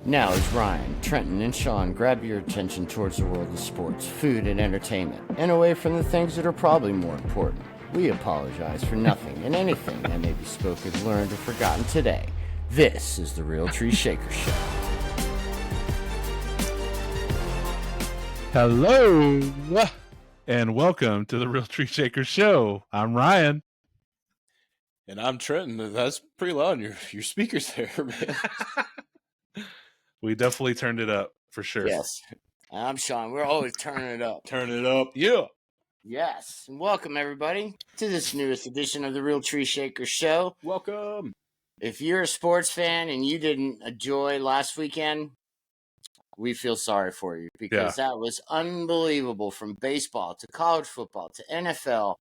Now as Ryan, Trenton, and Sean grab your attention towards the world of sports, food, and entertainment, and away from the things that are probably more important. We apologize for nothing and anything that may be spoken, learned, or forgotten today. This is the Real Tree Shaker Show. Hello, and welcome to the Real Tree Shaker Show. I'm Ryan. And I'm Trenton. That's pretty loud in your speakers there, man. We definitely turned it up for sure. Yes. I'm Sean. We're always turning it up. Turn it up. Yeah. Yes. And welcome, everybody, to this newest edition of the Real Tree Shaker Show. Welcome. If you're a sports fan and you didn't enjoy last weekend, we feel sorry for you because that was unbelievable. From baseball to college football to NFL,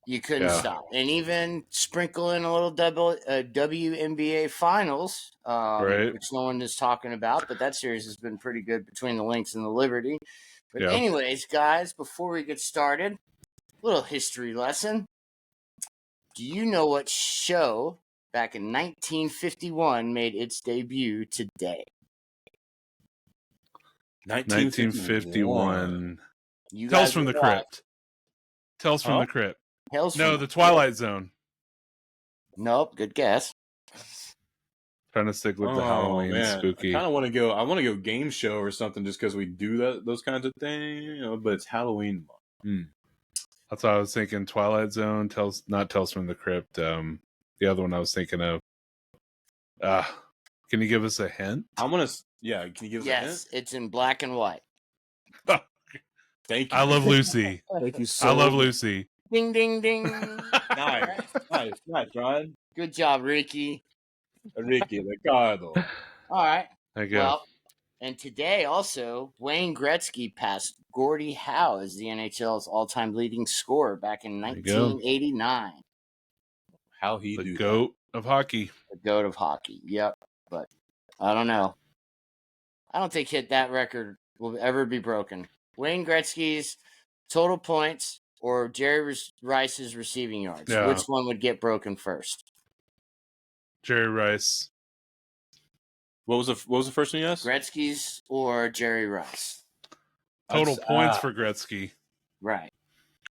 you couldn't stop. And even sprinkle in a little WNBA finals, which no one is talking about, but that series has been pretty good between the Lynx and the Liberty. But anyways, guys, before we get started, a little history lesson. Do you know what show back in 1951 made its debut today? 1951. Tales from the Crypt. Tales from the Crypt. The Twilight Zone. Nope, good guess. Trying to stick with the Halloween spooky. I kind of want to go. I want to go game show or something, just because we do those kinds of things. But it's Halloween. That's what I was thinking. Twilight Zone. Not Tales from the Crypt. The other one I was thinking of. Can you give us a hint? I want to. Yeah, can you give us a hint? Yes, it's in black and white. Thank you. I love Lucy. Thank you so I love Lucy. Ding, ding, ding. Nice, Ryan. Good job, Ricky. Ricardo. All right. There you go. Well, and today also, Wayne Gretzky passed Gordie Howe as the NHL's all-time leading scorer back in 1989. How he the do GOAT of hockey. The GOAT of hockey. Yep. But I don't know. I don't think that record will ever be broken. Wayne Gretzky's total points or Jerry Rice's receiving yards. Yeah. Which one would get broken first? Jerry Rice. What was the first one you asked? Gretzky's or Jerry Rice? Total points for Gretzky. Right.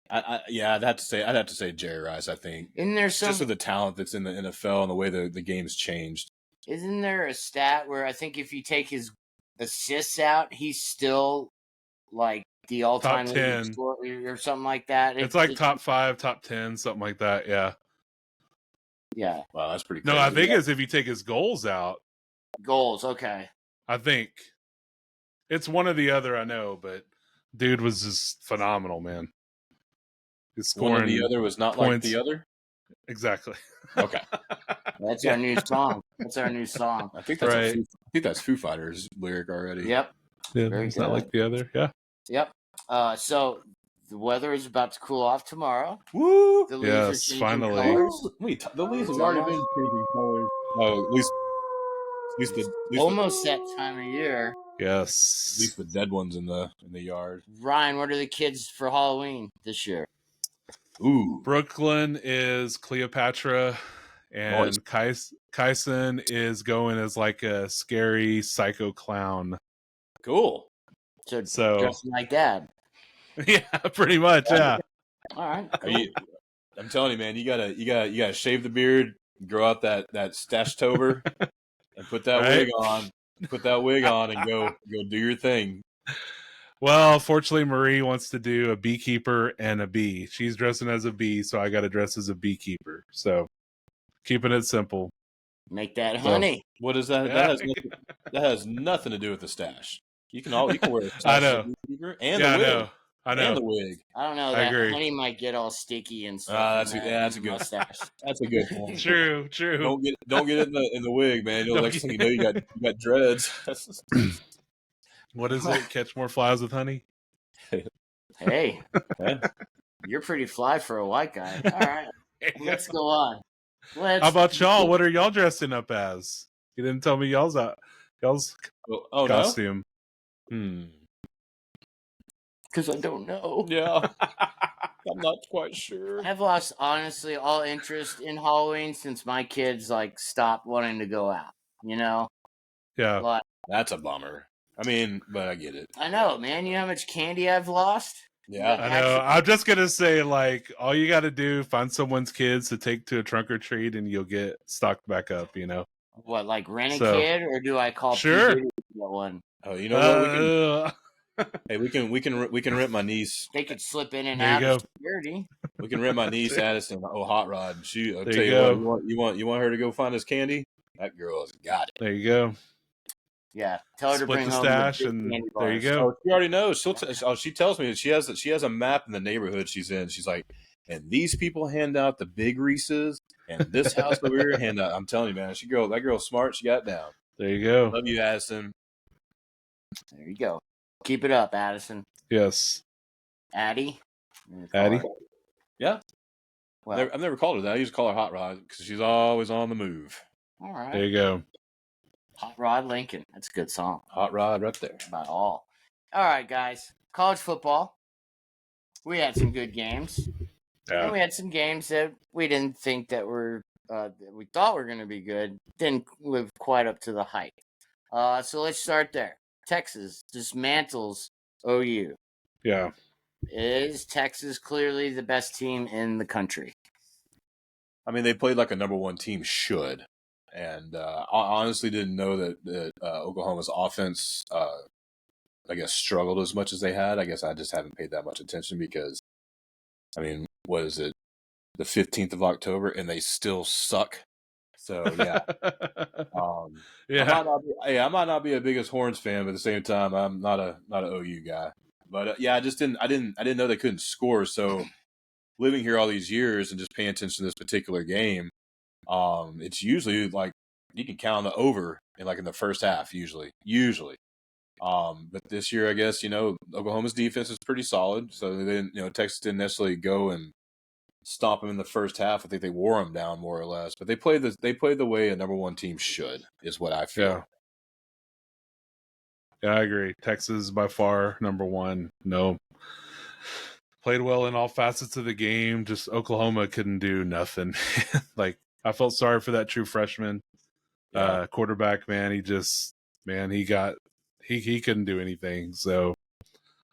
I'd have to say Jerry Rice. I think. Isn't there just with the talent that's in the NFL and the way the game's changed? Isn't there a stat where I think if you take his assists out, he's still like the all-time top 10 scorer or something like that? It's like top 5, top 10, something like that. Yeah. Yeah. Wow, that's pretty crazy. No, I think it's if you take his goals out. Goals, okay. I think it's one or the other. I know, but dude was just phenomenal, man. His scoring, one or the other was not points. Like the other. Exactly. Okay. That's our new song. I think that's right. I think that's Foo Fighters lyric already. Yep. Yeah, it's not like the other. Yeah. Yep. So the weather is about to cool off tomorrow. Woo! The leaves are finally. colors. Wait, the leaves have already been changing colors. At least almost that time of year. Yes. At least the dead ones in the yard. Ryan, what are the kids for Halloween this year? Ooh. Brooklyn is Cleopatra, and Kyson is going as like a scary psycho clown. Cool. So dressing like Dad. Yeah, pretty much. Yeah. All right. Cool. I'm telling you, man, you gotta shave the beard, grow out that stash tober, and put that wig on. Put that wig on and go do your thing. Well, fortunately, Marie wants to do a beekeeper and a bee. She's dressing as a bee, so I got to dress as a beekeeper. So, keeping it simple. Make that honey. What is that? Yeah. That has nothing to do with the stash. You can wear a stash I know. As a beekeeper and the wig. I know. And the wig. I don't know. I That agree. honey might get all sticky and stuff. That's a good mustache. That's a good point. True. Don't get it in the wig, man. Next thing you know, you got dreads. What is it? Catch more flies with honey? Hey, you're pretty fly for a white guy. All right, let's go on. How about y'all? What are y'all dressing up as? You didn't tell me y'all's costume. No? Because I don't know. Yeah, I'm not quite sure. I've lost, honestly, all interest in Halloween since my kids stopped wanting to go out. You know. Yeah. Like, That's a bummer. I mean, but I get it. I know, man. You know how much candy I've lost? Yeah. I know. I'm just gonna say, like, all you got to do, find someone's kids to take to a trunk or treat, and you'll get stocked back up. You know. What, like rent a So, kid, or do I call sure. P. Diddy to get one? Oh, you know what? We can. Uh, Hey, we can rent my niece. They could slip in and There you out go. of security. We can rent my niece Addison. Oh, hot rod. I'll There tell you you go. what. You want her to go find us candy? That girl's got it. there you go. Yeah, tell her to Split bring the home stash, the big and candy there you bars. go. Oh, she already knows. She tells me that she has a map in the neighborhood she's in. She's like, and these people hand out the big Reese's, and this house over here hand out. I'm telling you, man, that girl's smart. She got it down. There you go. Love you, Addison. There you go. Keep it up, Addison. Yes. Addie. Addie. Yeah. Well, I've never called her that. I used to call her Hot Rod because she's always on the move. all right. There you go. Hot Rod Lincoln. That's a good song. Hot Rod right there. By all. All right, guys. College football. We had some good games. Yeah. And we had some games that we didn't think that we thought were going to be good. Didn't live quite up to the hype. So let's start there. Texas dismantles OU. Yeah. Is Texas clearly the best team in the country? I mean, they played like a number one team should. And I honestly didn't know that Oklahoma's offense, I guess, struggled as much as they had. I guess I just haven't paid that much attention because, I mean, what is it? The 15th of October, and they still suck. So, yeah. Yeah. I might not be a biggest Horns fan, but at the same time, I'm not an OU guy. But yeah, I didn't know they couldn't score. So, living here all these years and just paying attention to this particular game, it's usually like you can count the over in the first half. Usually. But this year, I guess Oklahoma's defense is pretty solid, so they didn't. Texas didn't necessarily go and stomp them in the first half. I think they wore them down more or less, but they played the way a number one team should, is what I feel. Yeah, I agree. Texas is by far number one. No. Played well in all facets of the game. Just Oklahoma couldn't do nothing. I felt sorry for that true freshman quarterback, man. He couldn't do anything. So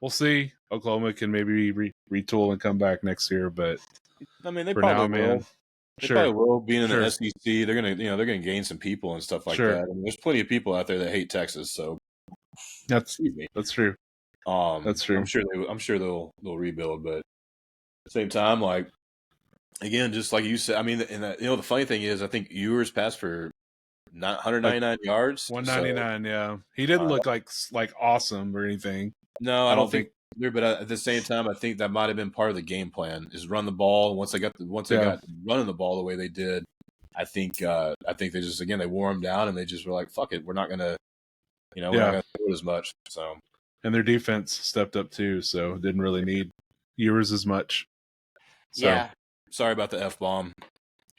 we'll see. Oklahoma can maybe retool and come back next year, but I mean, they for probably now, man. will. They probably will. Being in the SEC, they're gonna gain some people and stuff like that. I mean, there's plenty of people out there that hate Texas, so that's true. That's true. I'm sure they'll rebuild, but at the same time, again, just like you said, I mean, and the funny thing is, I think Ewers passed for 199 yards. 199, yeah. He didn't look like awesome or anything. No, I don't think. But at the same time, I think that might have been part of the game plan: is run the ball. Once they got running the ball the way they did, I think they just they wore them down and they just were like, "Fuck it, we're not gonna, we're not gonna do it as much." So, and their defense stepped up too, so didn't really need Ewers as much. So. Yeah. Sorry about the F-bomb.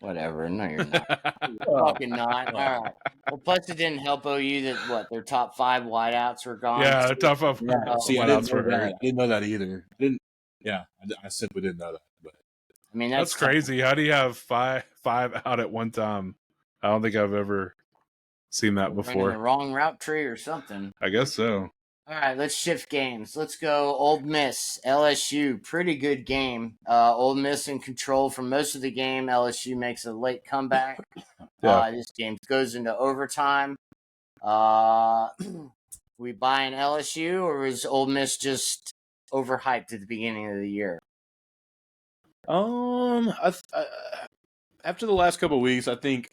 Whatever. No, you're not. You're fucking not. All right. Well, plus it didn't help OU that their top 5 wideouts were gone. Yeah, top 5 wideouts were hurt. I didn't know that either. I simply didn't know that. But I mean, that's crazy. How do you have five out at one time? I don't think I've ever seen that before. The wrong route tree or something. I guess so. All right, let's shift games. Let's go Ole Miss, LSU. Pretty good game. Ole Miss in control for most of the game. LSU makes a late comeback. This game goes into overtime. We buying LSU, or was Ole Miss just overhyped at the beginning of the year? After the last couple of weeks, I think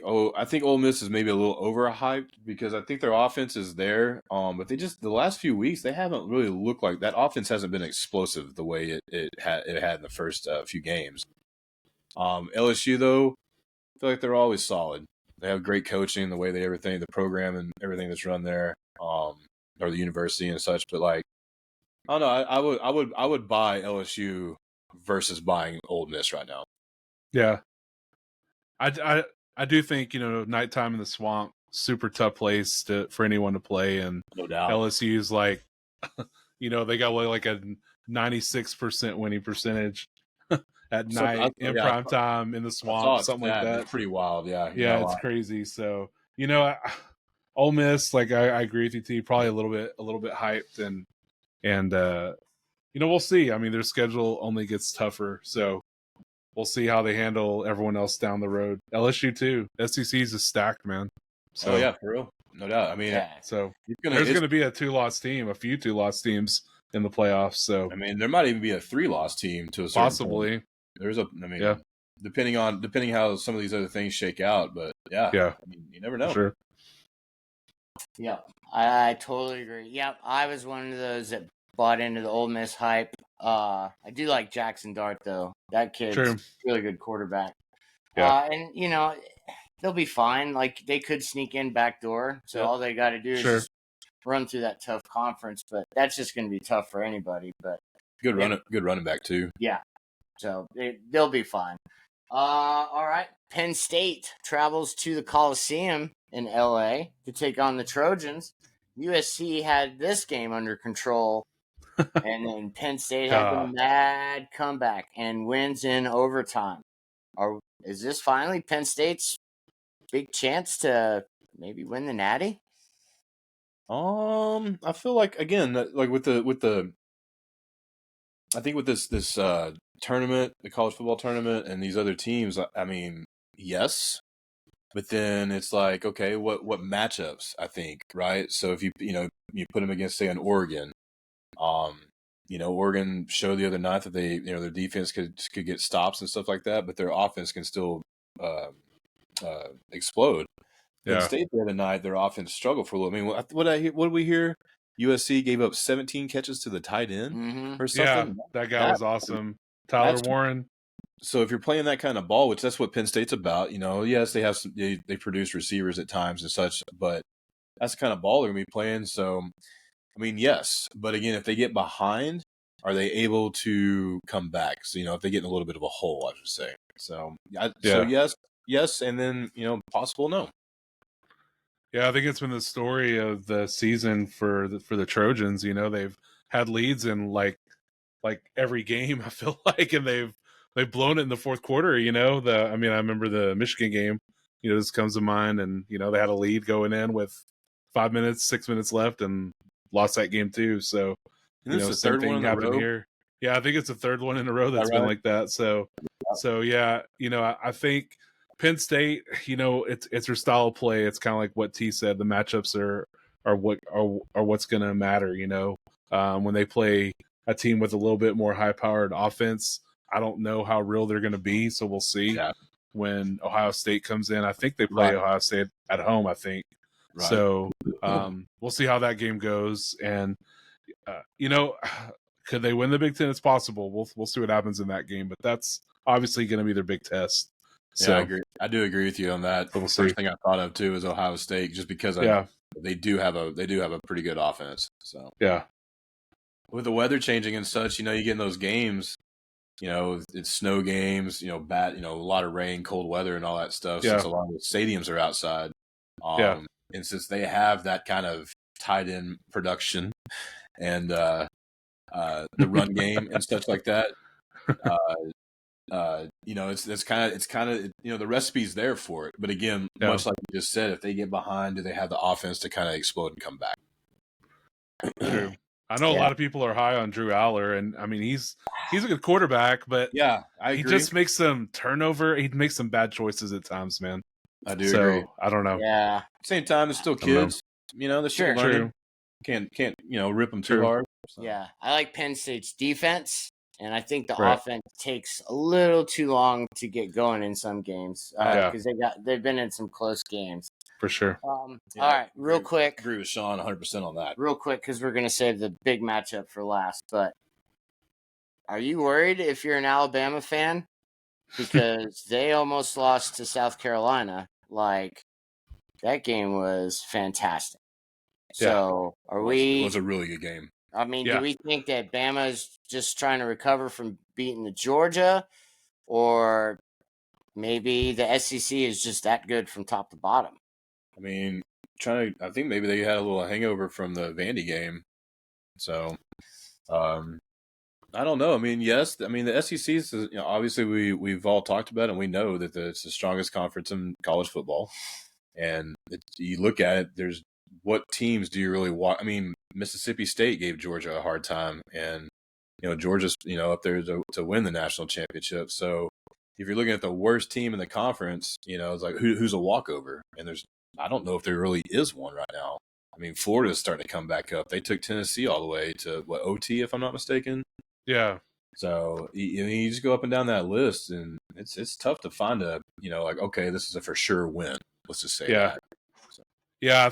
Ole Miss is maybe a little overhyped because I think their offense is there. But the last few weeks they haven't really looked like that offense hasn't been explosive the way it had in the first few games. LSU though, I feel like they're always solid. They have great coaching, the way the program and everything that's run there, or the university and such. But I don't know. I would buy LSU versus buying Ole Miss right now. Yeah, I do think nighttime in the swamp, super tough place for anyone to play, and no doubt LSU's they got like a 96% winning percentage at night in prime time in the swamp, something like that. It's pretty wild, yeah. Yeah, it's crazy. So You know, Ole Miss, like I agree with you, T. Probably a little bit hyped, and we'll see. I mean, their schedule only gets tougher, so we'll see how they handle everyone else down the road. LSU too. SEC's is stacked, man. So Oh yeah, for real, no doubt. I mean, Yeah. so there's going to be a 2-loss team, a few 2-loss teams in the playoffs. So I mean, there might even be a 3-loss team to a certain possibly, point. There's a, I mean, yeah, depending how some of these other things shake out, but yeah, I mean, you never know. sure. Yep, I totally agree. Yep, I was one of those that bought into the Ole Miss hype. I do like Jackson Dart though. That kid's True. really good quarterback. Yeah. And they'll be fine. Like they could sneak in backdoor, so all they got to do is Sure. just run through that tough conference. But that's just going to be tough for anybody. But Good running back too. yeah, so they'll be fine. All right. Penn State travels to the Coliseum in LA to take on the Trojans. USC had this game under control, and then Penn State had the mad comeback and wins in overtime. Is this finally Penn State's big chance to maybe win the Natty? I feel like again, like with the I think with this tournament, the college football tournament, and these other teams, I mean, yes, but then it's like, okay, what matchups? I think, right? So if you put them against, say, an Oregon, Oregon showed the other night that they their defense could get stops and stuff like that, but their offense can still explode. Penn State the other night, their offense struggled for a little. I mean, what did we hear? USC gave up 17 catches to the tight end or something. Yeah, that guy was awesome. Tyler Warren. So if you're playing that kind of ball, which that's what Penn State's about, yes, they have they produce receivers at times and such, but that's the kind of ball they're going to be playing. So, I mean, yes, but again, if they get behind, are they able to come back? So, if they get in a little bit of a hole, I should say. So, so yes, and then possible no. Yeah, I think it's been the story of the season for the Trojans. They've had leads in like every game, I feel like, and they've blown it in the fourth quarter. I remember the Michigan game. This comes to mind, and they had a lead going in with 6 minutes left, and lost that game too. So, this is the same third thing one in a happened row? here. Yeah, I think it's the third one in a row that's been like that. So yeah, I think Penn State, it's their style of play. It's kind of like what T said. The matchups are what's going to matter. When they play a team with a little bit more high-powered offense, I don't know how real they're going to be. So we'll see when Ohio State comes in. I think they play Ohio State at home. I think so. We'll see how that game goes, and could they win the Big Ten? It's possible. We'll see what happens in that game, but that's obviously going to be their big test. So, yeah, I agree. I do agree with you on that. We'll First thing I thought of too is Ohio State, just because they do have a pretty good offense. So with the weather changing and such, you get in those games. It's snow games. A lot of rain, cold weather, and all that stuff. Since a lot of the stadiums are outside, and since they have that kind of tied in production and the run game and stuff like that. It's kind of the recipe's there for it. But again, much like you just said, if they get behind, do they have the offense to kind of explode and come back? True. I know a lot of people are high on Drew Aller, and I mean he's a good quarterback, but I agree. He just makes some turnover. He makes some bad choices at times, man. I do agree. I don't know. Yeah. Same time, it's still kids. They're still learning. Can't rip them too hard. So. Yeah, I like Penn State's defense, and I think the offense takes a little too long to get going in some games because they've been in some close games. For sure. All right, real quick. Agree with Sean 100% on that. Real quick, because we're going to save the big matchup for last. But are you worried if you're an Alabama fan? Because they almost lost to South Carolina. Like, that game was fantastic. So, it was a really good game. I mean, do we think that Bama is just trying to recover from beating the Georgia? Or maybe the SEC is just that good from top to bottom? I mean, I think maybe they had a little hangover from the Vandy game. So, I don't know. I mean, yes. I mean, the SEC is, obviously we've all talked about it, and we know that it's the strongest conference in college football. And you look at it, there's what teams do you really want? I mean, Mississippi State gave Georgia a hard time, and Georgia's up there to win the national championship. So if you're looking at the worst team in the conference, it's like who's a walkover? And I don't know if there really is one right now. I mean, Florida's starting to come back up. They took Tennessee all the way to OT, if I'm not mistaken. Yeah. So you just go up and down that list, and it's tough to find okay, this is a for sure win. Let's just say that. So. Yeah,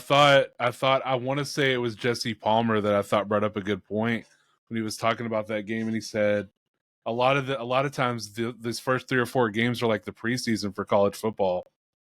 I want to say it was Jesse Palmer that I thought brought up a good point when he was talking about that game, and he said a lot of times these first 3 or 4 games are like the preseason for college football.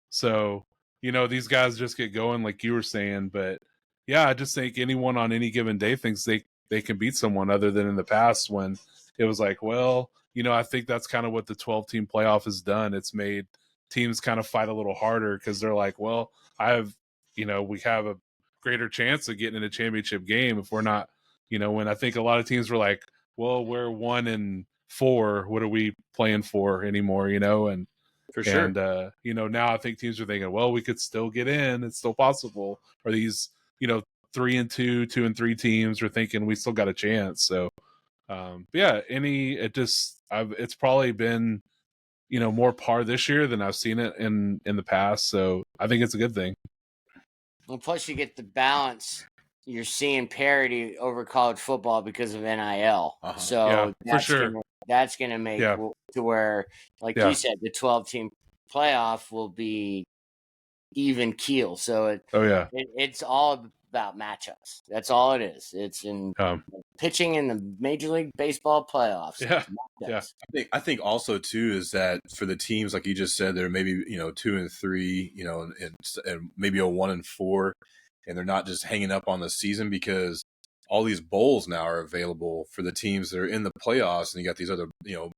So these guys just get going, like you were saying. But yeah, I just think anyone on any given day thinks they can beat someone, other than in the past when it was like, well, I think that's kind of what the 12-team playoff has done. It's made teams kind of fight a little harder because they're like, well, we have a greater chance of getting in a championship game if we're not, when I think a lot of teams were like, well, we're 1-4. What are we playing for anymore? And for sure. And now I think teams are thinking, well, we could still get in. It's still possible. Or these, 3-2, 2-3 teams are thinking we still got a chance. So, it's probably been, more par this year than I've seen it in the past. So I think it's a good thing. Well, plus you get the balance. You're seeing parity over college football because of NIL. Uh-huh. So for sure. That's going to make to where, like you said, the 12-team playoff will be even keel. So it's all about matchups. That's all it is. It's in pitching in the Major League Baseball playoffs. Yeah. I think also too is that for the teams, like you just said, they're maybe 2-3, and maybe a 1-4, and they're not just hanging up on the season, because all these bowls now are available for the teams that are in the playoffs, and you got these other,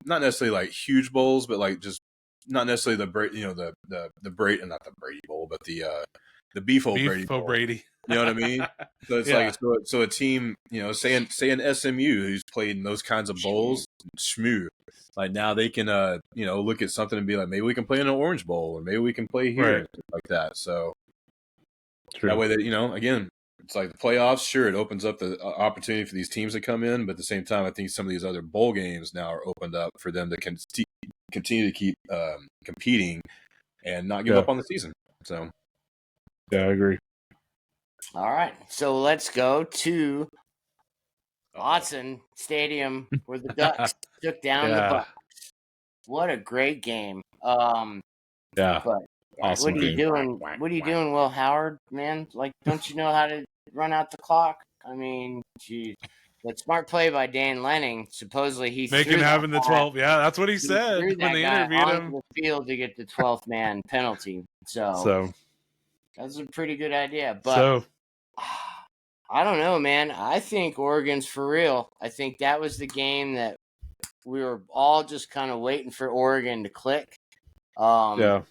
not necessarily like huge bowls, but like just not necessarily the Brady, not the Brady Bowl, but the Beef O'Brady Bowl. Brady. You know what I mean? So it's like so a team, say an SMU who's played in those kinds of bowls, schmoo. Like now they can look at something and be like, maybe we can play in an Orange Bowl, or maybe we can play here, right, like that. So true. That way that again, it's like the playoffs. Sure, it opens up the opportunity for these teams to come in, but at the same time, I think some of these other bowl games now are opened up for them to continue to keep competing and not give up on the season. So, yeah, I agree. All right, so let's go to Autzen Stadium where the Ducks took down the Bucks. What a great game! Awesome. What are you doing? What are you doing, Will Howard? Man, like, don't you know how to run out the clock? I mean, geez. But smart play by Dan Lenning. Supposedly he making having the 12. Yeah, that's what he said when they interviewed him. The field to get the 12th man penalty. So that's a pretty good idea. But I don't know, man. I think Oregon's for real. I think that was the game that we were all just kind of waiting for Oregon to click. But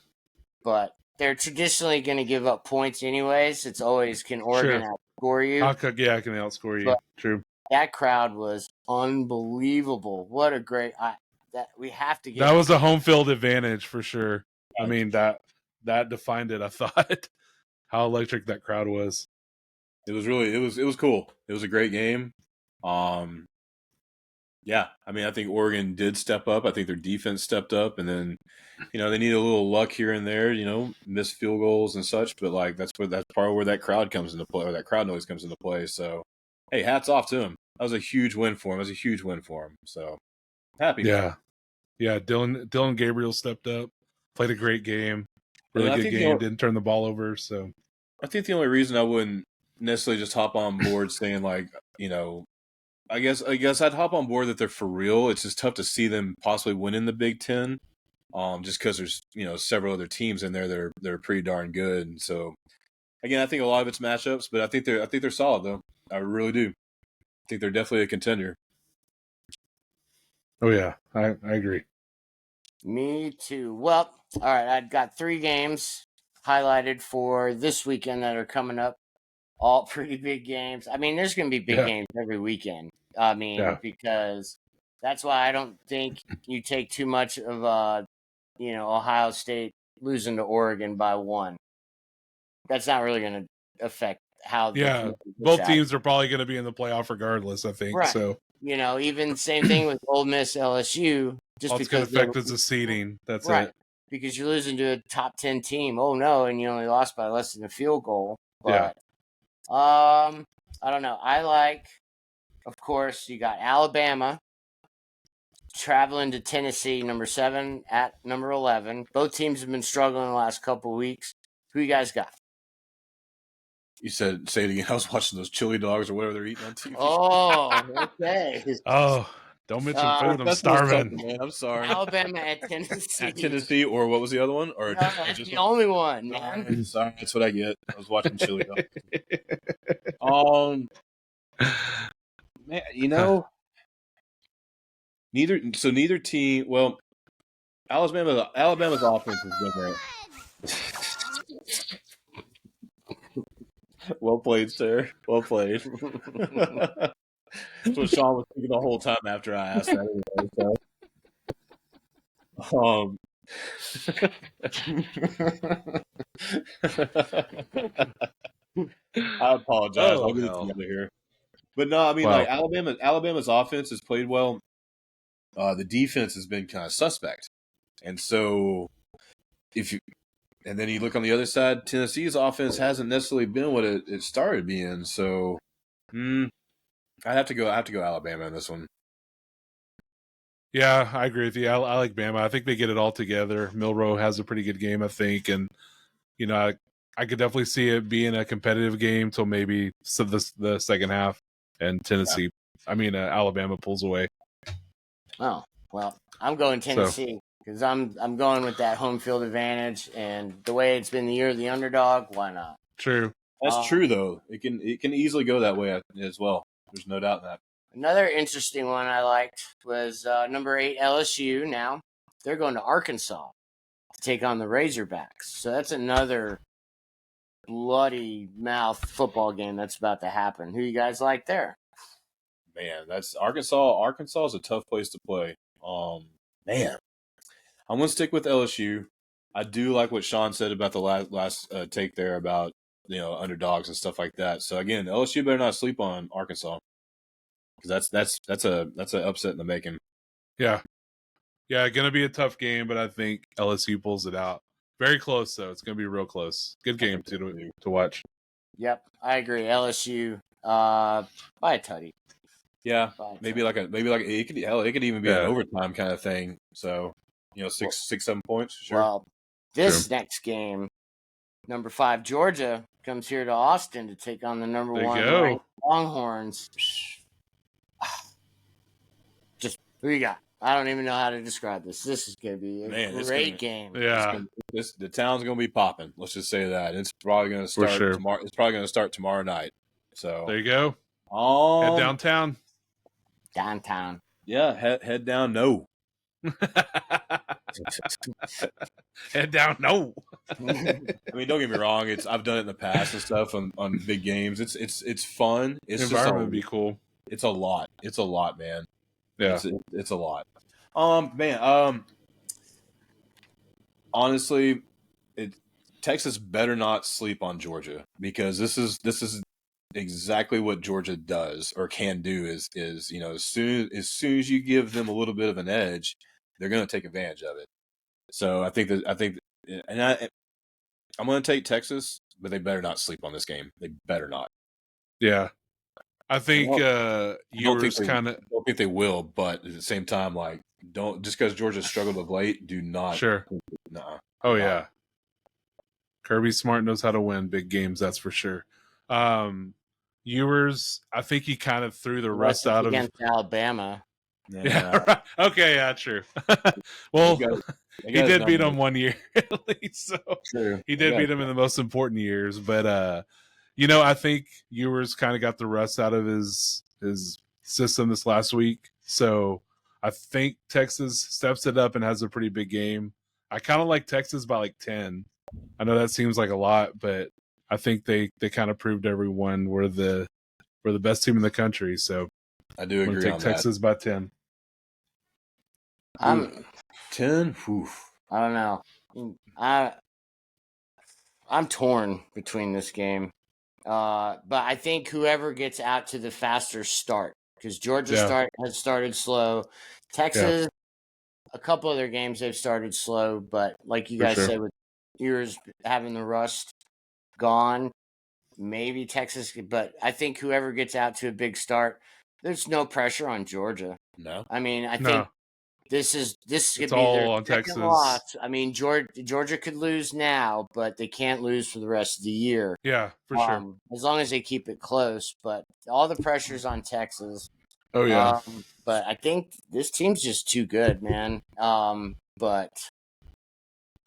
they're traditionally going to give up points anyways. It's always, can Oregon outscore you? Can they outscore you? But true. That crowd was unbelievable. What a great that we have to get. That was a home field advantage for sure. I mean, that defined it, I thought. How electric that crowd was. It was cool. It was a great game. Yeah, I mean, I think Oregon did step up. I think their defense stepped up, and then, they need a little luck here and there, missed field goals and such. But like that's part of where that crowd comes into play, or that crowd noise comes into play. So, hey, hats off to him. That was a huge win for him. So happy. Yeah. Dylan Gabriel stepped up, played a great game, really good game. Didn't turn the ball over. So I think the only reason I wouldn't necessarily just hop on board saying like, I guess I'd hop on board that they're for real. It's just tough to see them possibly winning the Big Ten, just because there's several other teams in there that are pretty darn good. And so, again, I think a lot of it's matchups, but I think they're solid though. I really do. I think they're definitely a contender. Oh yeah, I agree. Me too. Well, all right, I've got 3 games highlighted for this weekend that are coming up. All pretty big games. I mean, there's going to be big games every weekend. I mean, because that's why I don't think you take too much of, Ohio State losing to Oregon by 1. that's not really going to affect how Yeah, both teams are probably going to be in the playoff regardless, I think. Right. So, even same thing with Ole Miss LSU. Just all it's going because to affect is the seeding. That's right, it. because you're losing to a top 10 team. Oh no, and you only lost by less than a field goal. But I don't know. I like, of course, you got Alabama traveling to Tennessee, number 7 at number 11. Both teams have been struggling the last couple of weeks. Who you guys got? You said, say it again. I was watching those chili dogs or whatever they're eating on TV. Oh, okay. Oh, don't mention food. I'm That's starving. something, man. I'm sorry. Alabama at Tennessee. At Tennessee, or what was the other one? Or No, that's the only one, man. Sorry, that's what I get. I was watching chili dogs. Man, neither team. Well, Alabama's offense has been there. Well played, sir. Well played. That's what Sean was thinking the whole time after I asked that. I apologize. I'll get it together here. But no, I mean, like Alabama's offense has played well. The defense has been kind of suspect, and so and then you look on the other side, Tennessee's offense hasn't necessarily been what it started being. So, I have to go Alabama in this one. Yeah, I agree with you. I like Bama. I think they get it all together. Milroe has a pretty good game, I think, and I could definitely see it being a competitive game till maybe the second half, and Tennessee. Yeah. Alabama pulls away. Oh well, I'm going Tennessee because I'm going with that home field advantage, and the way it's been the year of the underdog. Why not? True. That's true though. It can easily go that way as well. There's no doubt in that. Another interesting one I liked was number 8 LSU. Now they're going to Arkansas to take on the Razorbacks. So that's another bloody mouth football game that's about to happen. Who you guys like there? Man, that's Arkansas. Arkansas is a tough place to play. Man, I'm gonna stick with LSU. I do like what Sean said about the last take there about underdogs and stuff like that. So again, LSU better not sleep on Arkansas because that's an upset in the making. Yeah, gonna be a tough game, but I think LSU pulls it out. Very close though. It's gonna be real close. Good game to watch. Yep, I agree. LSU by a tutty. Yeah, maybe like it could even be an overtime kind of thing. So 6-7 points. Sure. Well, this next game, number 5 Georgia comes here to Austin to take on the number 1 ranked Longhorns. Just who you got? I don't even know how to describe this. This is going to be a great game. Yeah, the town's going to be popping. Let's just say that it's probably going to start tomorrow. It's probably going to start tomorrow night. So there you go. Head downtown. Downtown. Yeah, head down. No. Head down. No. I mean, don't get me wrong. I've done it in the past and stuff on big games. It's fun. It's the environment would be cool. It's a lot. It's a lot, man. Yeah, it's a lot. Honestly, Texas better not sleep on Georgia because this is exactly what Georgia does or can do is as soon as you give them a little bit of an edge, they're going to take advantage of it. So I'm going to take Texas, but they better not sleep on this game. They better not. Yeah. I think I don't think they will, but at the same time, like, don't just because Georgia struggled of late, do not. Sure. Nah. Oh yeah. Kirby Smart knows how to win big games. That's for sure. Ewers, I think he kind of threw the rust out against Alabama. Yeah. Right. Okay. Yeah. True. Well, he did beat him 1 year at least, so true. He did beat him in the most important years, but I think Ewers kind of got the rust out of his system this last week. So I think Texas steps it up and has a pretty big game. I kind of like Texas by like 10. I know that seems like a lot, but I think they kind of proved everyone we're the best team in the country. So I do agree on Texas by 10. I'm 10. Oof. I don't know. I'm torn between this game. But I think whoever gets out to the faster start, because Georgia has started slow. Texas, a couple other games they've started slow, but like you guys said, with Ewers having the rust gone, maybe Texas. But I think whoever gets out to a big start, there's no pressure on Georgia. No, I mean, I think this could be their all on second Texas. loss. I mean, Georgia could lose now, but they can't lose for the rest of the year. Yeah, for sure. As long as they keep it close, but all the pressure's on Texas. Oh yeah. But I think this team's just too good, man. But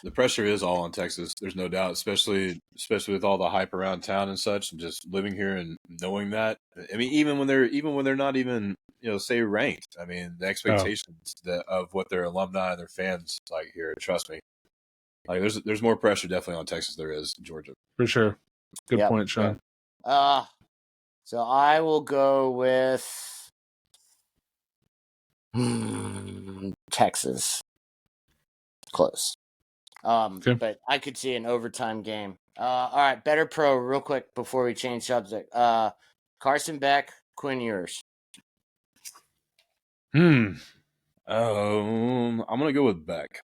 the pressure is all on Texas. There's no doubt, especially with all the hype around town and such, and just living here and knowing that. I mean, even when they're not even say ranked. I mean, the expectations of what their alumni and their fans like here. Trust me, like there's more pressure definitely on Texas there is in Georgia. For sure. Good point, Sean. So I will go with Texas. Close. But I could see an overtime game. All right, better pro real quick before we change subject. Carson Beck, Quinn Ewers. I'm gonna go with Beck.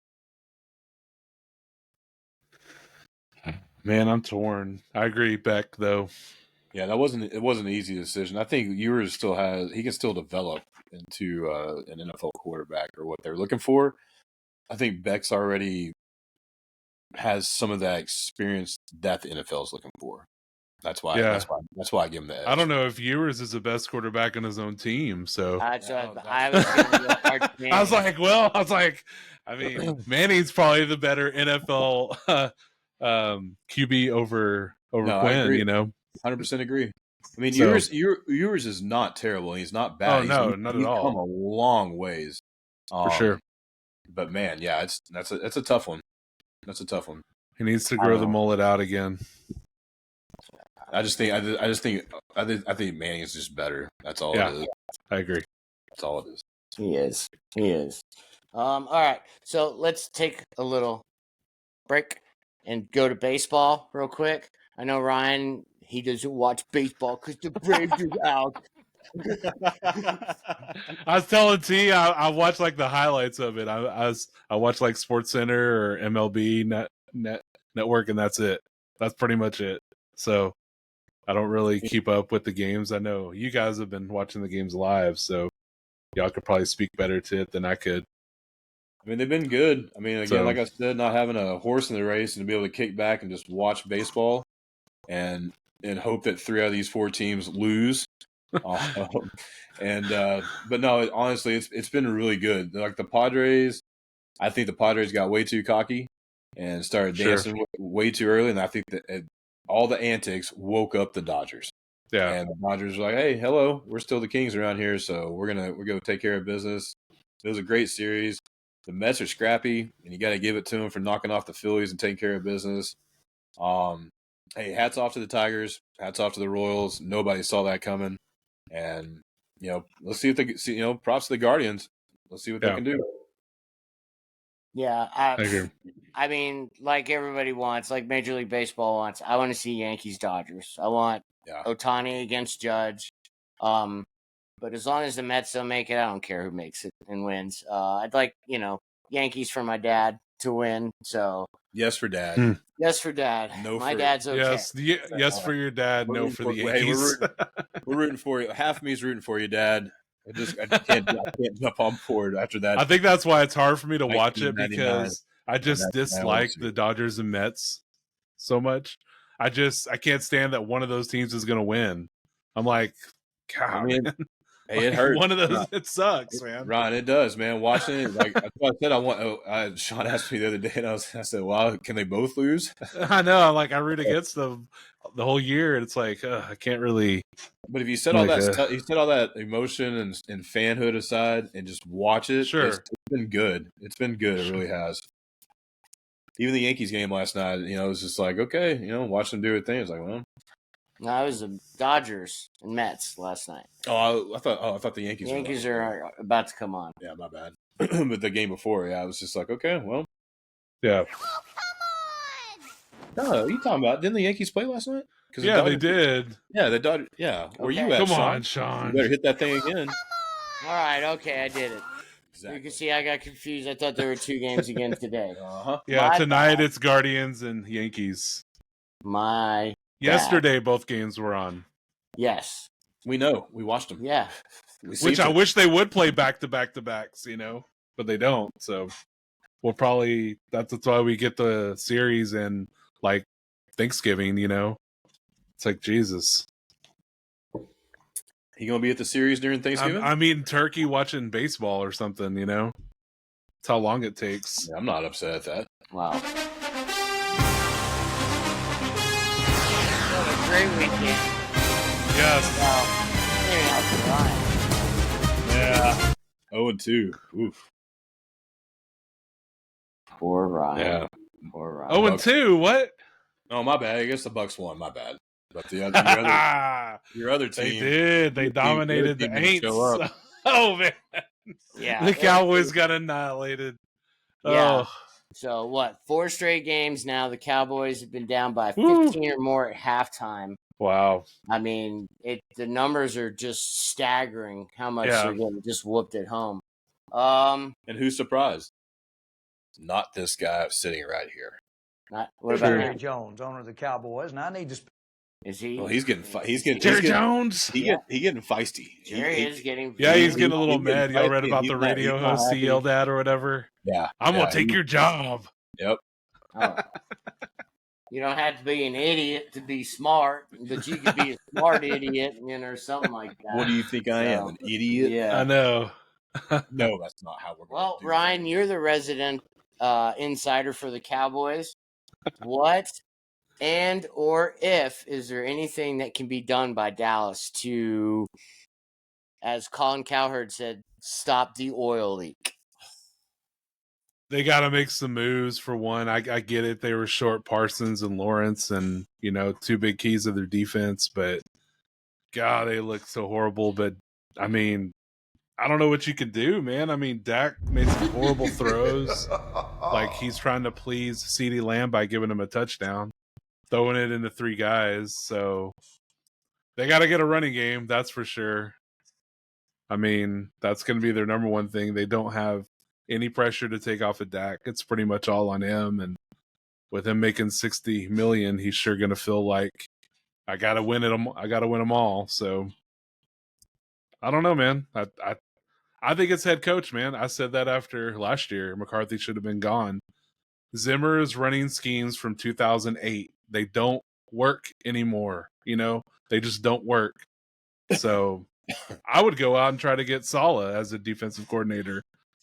Man, I'm torn. I agree, Beck though. Yeah, it wasn't an easy decision. I think Ewers he can still develop into an NFL quarterback or what they're looking for. I think Beck's already has some of that experience that the NFL is looking for. That's why I give him the edge. I don't know if Ewers is the best quarterback on his own team. So I was like, I mean, Manning's probably the better NFL QB over Quinn. 100% agree. I mean, Ewers is not terrible. He's not bad. Oh, not at all. He's come a long ways, for sure. But man, yeah, that's a tough one. That's a tough one. He needs to grow the mullet out again. I think Manning is just better. That's all it is. I agree. That's all it is. He is. All right. So let's take a little break and go to baseball real quick. I know Ryan, he doesn't watch baseball because the Braves are out. I was telling T, I watched like the highlights of it. I watched like Sports Center or MLB Network, and that's it. That's pretty much it. So I don't really keep up with the games. I know you guys have been watching the games live, so y'all could probably speak better to it than I could. I mean, they've been good. I mean, again, like I said, not having a horse in the race and to be able to kick back and just watch baseball and hope that 3 out of these 4 teams lose. But no, honestly, it's been really good. Like the Padres, I think the Padres got way too cocky and started dancing way too early, and I think that all the antics woke up the Dodgers. Yeah, and the Dodgers were like, "Hey, hello, we're still the kings around here, so we're gonna take care of business." It was a great series. The Mets are scrappy, and you got to give it to them for knocking off the Phillies and taking care of business. Hey, hats off to the Tigers. Hats off to the Royals. Nobody saw that coming. And, let's see if they see, props to the Guardians. Let's see what they can do. Yeah. I agree. I mean, like everybody wants, like Major League Baseball wants, I want to see Yankees-Dodgers. I want Ohtani against Judge. But as long as the Mets don't make it, I don't care who makes it and wins. I'd like, Yankees for my dad to win. So yes for dad. Yes for dad. No, my dad's okay. Yes for your dad. No for the Yankees. Hey, we're rooting for you. Half of me's rooting for you, Dad. I can't jump on board after that. I think that's why it's hard for me to watch it because I just dislike the Dodgers and Mets so much. I can't stand that one of those teams is going to win. I'm like, God, man. Hey, it hurts. One of those, it sucks, man. Ryan, it does, man. Watching it, like I said, Sean asked me the other day, and I said, "Wow, can they both lose?" I know. I root against them the whole year, and it's like I can't really. But if you set all that emotion and fanhood aside, and just watch it, it's been good. It's been good. It really has. Even the Yankees game last night, it was just like, okay, watch them do their thing. It's like, well. No, it was the Dodgers and Mets last night. I thought the Yankees. The Yankees are about to come on. Yeah, my bad. But the game before, I was just like, okay, well, yeah. Oh, come on! No, you talking about? Didn't the Yankees play last night? Because Yeah, they did. Yeah, the Dodgers. Yeah, where Okay. you at, Come Sean? on, You Sean. better hit that thing again. All right, okay, I did it. Exactly. You can see I got confused. I thought there were 2 games again today. Yeah, My tonight bad. it's Guardians and Yankees. My Yesterday, both games were on. Yes. We know. We watched them. Yeah. Which I wish they would play back to back to backs, but they don't. So we'll probably that's why we get the series in like Thanksgiving. It's like Jesus. You gonna be at the series during Thanksgiving? I'm eating turkey, watching baseball or something. That's how long it takes. Yeah, I'm not upset at that. Wow. What a great weekend. Yes. Wow. Yeah. 0-2. Oof. Poor Ryan. Yeah. Poor Ryan. 0-2. What? Oh, my bad. I guess the Bucks won. My bad. But your other team. They did. They dominated the Aints. Oh man. Yeah. The Cowboys got annihilated. Yeah. Oh. So what? 4 straight games now. The Cowboys have been down by 15 or more at halftime. Wow. I mean, the numbers are just staggering how much they're getting just whooped at home. And who's surprised? Not this guy sitting right here. What about Jerry Jones, owner of the Cowboys, and I need to. Is he? Well, he's getting Jerry Jones. He getting feisty. Jerry is getting. Yeah, he's getting a little mad. Y'all read about the radio host he yelled at or whatever? Yeah. I'm gonna take your job. Yep. Oh. You don't have to be an idiot to be smart, but you could be a smart idiot, or something like that. What do you think I am, an idiot? Yeah, I know. No, that's not how we're going to do Well, Ryan, you're the resident insider for the Cowboys. What and or if is there anything that can be done by Dallas to, as Colin Cowherd said, stop the oil leak? They got to make some moves for one. I get it. They were short Parsons and Lawrence and, 2 big keys of their defense, but God, they look so horrible. But I mean, I don't know what you could do, man. I mean, Dak made some horrible throws. Like he's trying to please CeeDee Lamb by giving him a touchdown, throwing it into 3 guys. So they got to get a running game. That's for sure. I mean, that's going to be their number one thing. They don't have any pressure to take off of Dak. It's pretty much all on him. And with him making $60 million, he's sure going to feel like I got to win it. I got to win them all. So I don't know, man. I think it's head coach, man. I said that after last year. McCarthy should have been gone. Zimmer is running schemes from 2008. They don't work anymore. They just don't work. So I would go out and try to get Saleh as a defensive coordinator.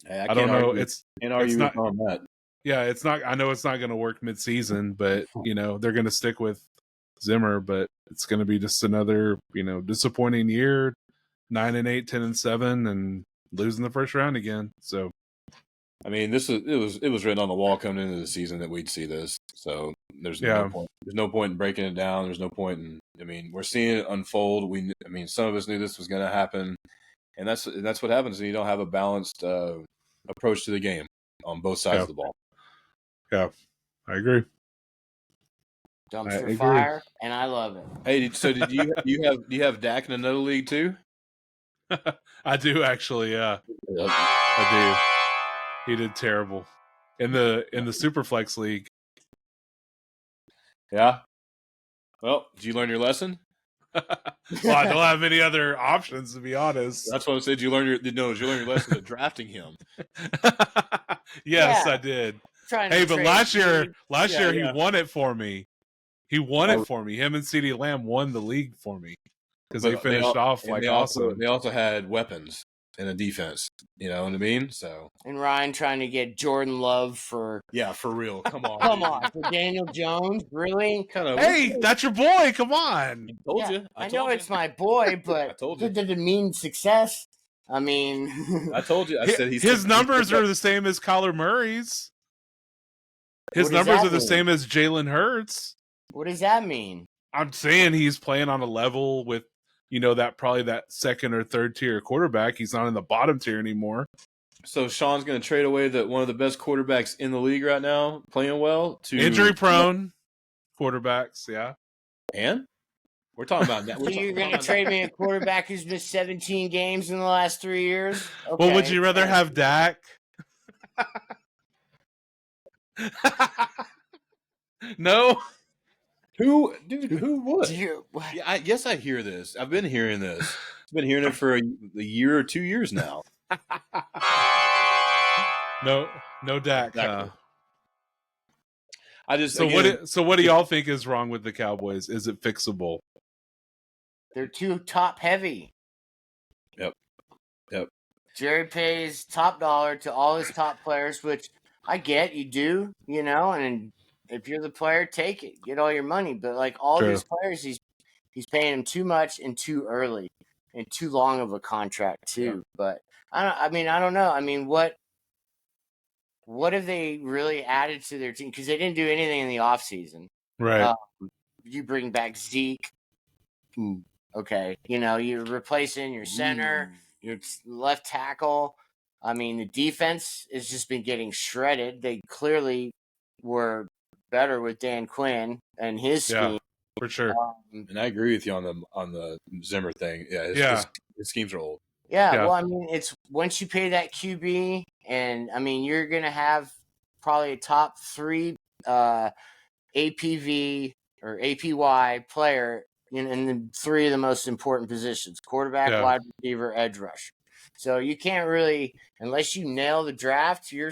Hey, I don't know. It's it's not on that. Yeah, it's not. I know it's not going to work mid-season, but they're going to stick with Zimmer. But it's going to be just another disappointing year. 9-8, 10-7, and losing the first round again. So, I mean, it was written on the wall coming into the season that we'd see this. So there's no point. There's no point in breaking it down. There's no point in. I mean, we're seeing it unfold. Some of us knew this was going to happen, and that's what happens when you don't have a balanced approach to the game on both sides of the ball. Yeah, I agree. Dumpster fire, and I love it. Hey, so do you have Dak in another league too? I do actually, yeah. I do. He did terrible in the Superflex league. Yeah. Well, did you learn your lesson? Well, I don't have any other options, to be honest. That's what I said. Did you learn your lesson of drafting him? Yes, I did. Hey, but last year he won it for me. He won it for me. Him and CeeDee Lamb won the league for me because they finished off like awesome. They also had weapons in the defense. You know what I mean? So and Ryan trying to get Jordan Love for for real. Come on, come on for Daniel Jones, really? Hey, that's your boy. Come on. I told you. I know it's my boy, but I told you. Did it mean success? I mean, I told you. I said his numbers are the same as Kyler Murray's. His numbers are the same as Jalen Hurts. What does that mean? I'm saying he's playing on a level with, that second or third tier quarterback. He's not in the bottom tier anymore. So Sean's going to trade away one of the best quarterbacks in the league right now, playing well, to injury prone. quarterbacks. Yeah. And we're talking about that. So you're going to trade me a quarterback who's missed 17 games in the last 3 years? Okay. Well, would you rather have Dak? No. Who would? Yeah, Yes, I hear this. I've been hearing this. I've been hearing it for a year or 2 years now. No Dak. Exactly. So what do y'all think is wrong with the Cowboys? Is it fixable? they're too top heavy. Yep. Jerry pays top dollar to all his top players, which I get, you do, and if you're the player, take it, get all your money. But like all True. these players, he's paying them too much and too early and too long of a contract too. Yeah. But I don't know. I mean, what have they really added to their team? Because they didn't do anything in the offseason. Right. You bring back Zeke. Okay. You're replacing your center, your left tackle. I mean, the defense has just been getting shredded. They clearly were better with Dan Quinn and his scheme. Yeah, for sure. And I agree with you on the Zimmer thing. Yeah, his schemes are old. Yeah, well, I mean, it's once you pay that QB, and I mean, you're going to have probably a top 3 APV or APY player in the 3 of the most important positions: quarterback, wide receiver, edge rusher. So you can't really, unless you nail the draft, your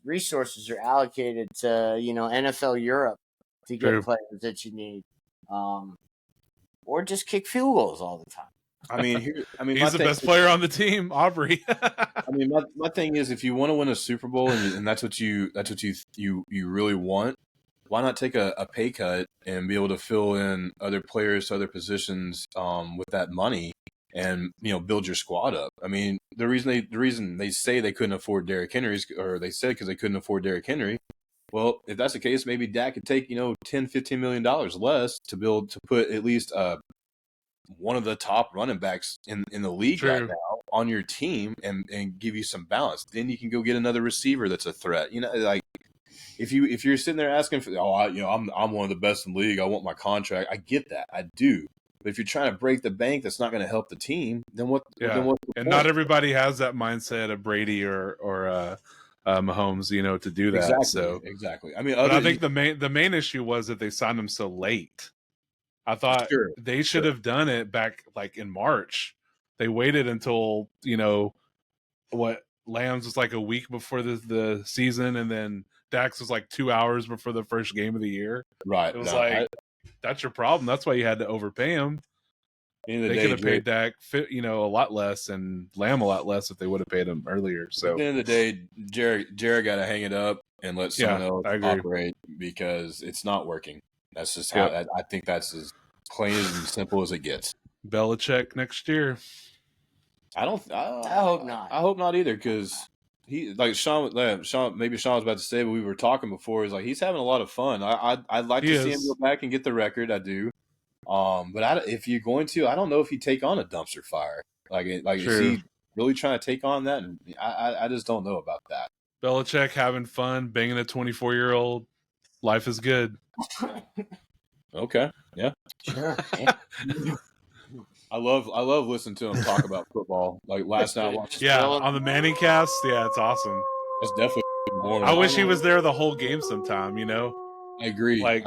resources are allocated to NFL Europe to get players that you need, or just kick field goals all the time. I mean, he's the best player on the team, Aubrey. I mean, my thing is, if you want to win a Super Bowl and that's what you really want, why not take a pay cut and be able to fill in other players to other positions with that money and build your squad up? I mean, the reason they say they couldn't afford Derrick Henry, or they said because they couldn't afford Derrick Henry. Well, if that's the case, maybe Dak could take $10-15 million less to put at least one of the top running backs in the league right now on your team and give you some balance. Then you can go get another receiver that's a threat. Like if you're sitting there asking for, I'm one of the best in the league, I want my contract. I get that, I do. But if you're trying to break the bank, that's not going to help the team. Then what? Yeah. Then what's the and point? Not everybody has that mindset of Brady or Mahomes, to do that. Exactly. So exactly. I mean, I think the main issue was that they signed him so late. I thought they should have done it back like in March. They waited until Lambs was like a week before the season, and then Dax was like 2 hours before the first game of the year. Right. It was that's your problem. That's why you had to overpay him. They could have paid Dak, a lot less, and Lamb a lot less if they would have paid him earlier. So at the end of the day, Jared got to hang it up and let someone else operate because it's not working. That's just how I think that's as plain and simple as it gets. Belichick next year. I hope not. I hope not either, because he, like Sean, maybe Sean was about to say, but we were talking before. Is like he's having a lot of fun. I'd like to see him go back and get the record. I do. But if you're going to, I don't know if you take on a dumpster fire. Is he really trying to take on that? And I just don't know about that. Belichick having fun, banging a 24-year-old. Life is good. Okay. Yeah. Sure. I love listening to him talk about football. Like last night, I watched. On the Manning cast. Yeah, it's awesome. It's definitely more. I wish he was there the whole game sometime. I agree. I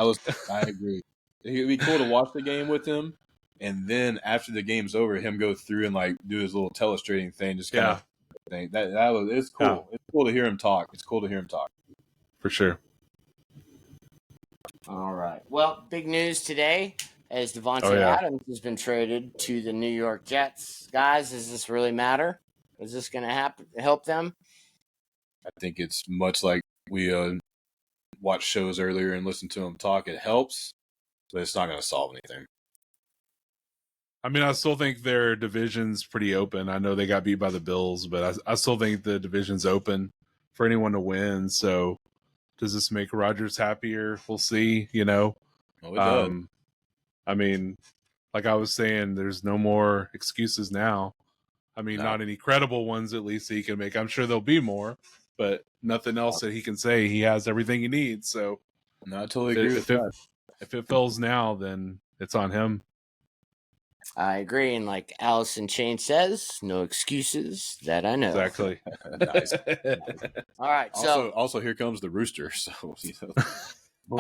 agree. It'd be cool to watch the game with him, and then after the game's over, him go through and like do his little telestrating thing. Just kind of thing. It's cool. Yeah. It's cool to hear him talk. For sure. All right. Well, big news today as Devontae Adams has been traded to the New York Jets. Guys, does this really matter? Is this going to help them? I think it's much like we watched shows earlier and listened to him talk. It helps, but it's not going to solve anything. I mean, I still think their division's pretty open. I know they got beat by the Bills, but I still think the division's open for anyone to win. So does this make Rodgers happier? We'll see, Oh, it does. I mean, like I was saying, there's no more excuses now. I mean, not any credible ones, at least, that he can make. I'm sure there'll be more, but nothing else that he can say. He has everything he needs. So, no, I totally agree with that. if it fails now, then it's on him. I agree. And like Allison Chain says, no excuses that I know. Exactly. Nice. All right. Also, here comes the rooster. So we'll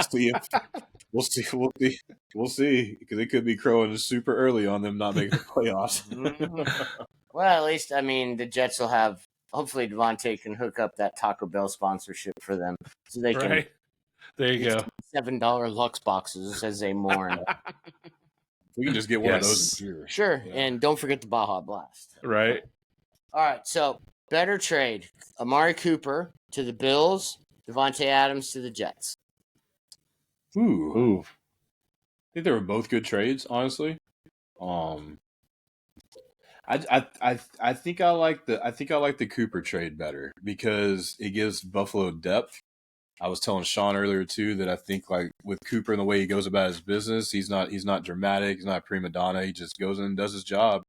see. We'll see because it could be crowing super early on them not making the playoffs. Well, at least the Jets will have. Hopefully, Devontae can hook up that Taco Bell sponsorship for them, so they can. Right. There you go. $7 Lux boxes as they mourn. We can just get one of those in here. Sure, and don't forget the Baja Blast. Right. All right, so better trade: Amari Cooper to the Bills, Devontae Adams to the Jets. Ooh. I think they were both good trades, honestly. I think I like the Cooper trade better because it gives Buffalo depth. I was telling Sean earlier too that I think like with Cooper and the way he goes about his business, he's not dramatic, he's not a prima donna. He just goes in and does his job.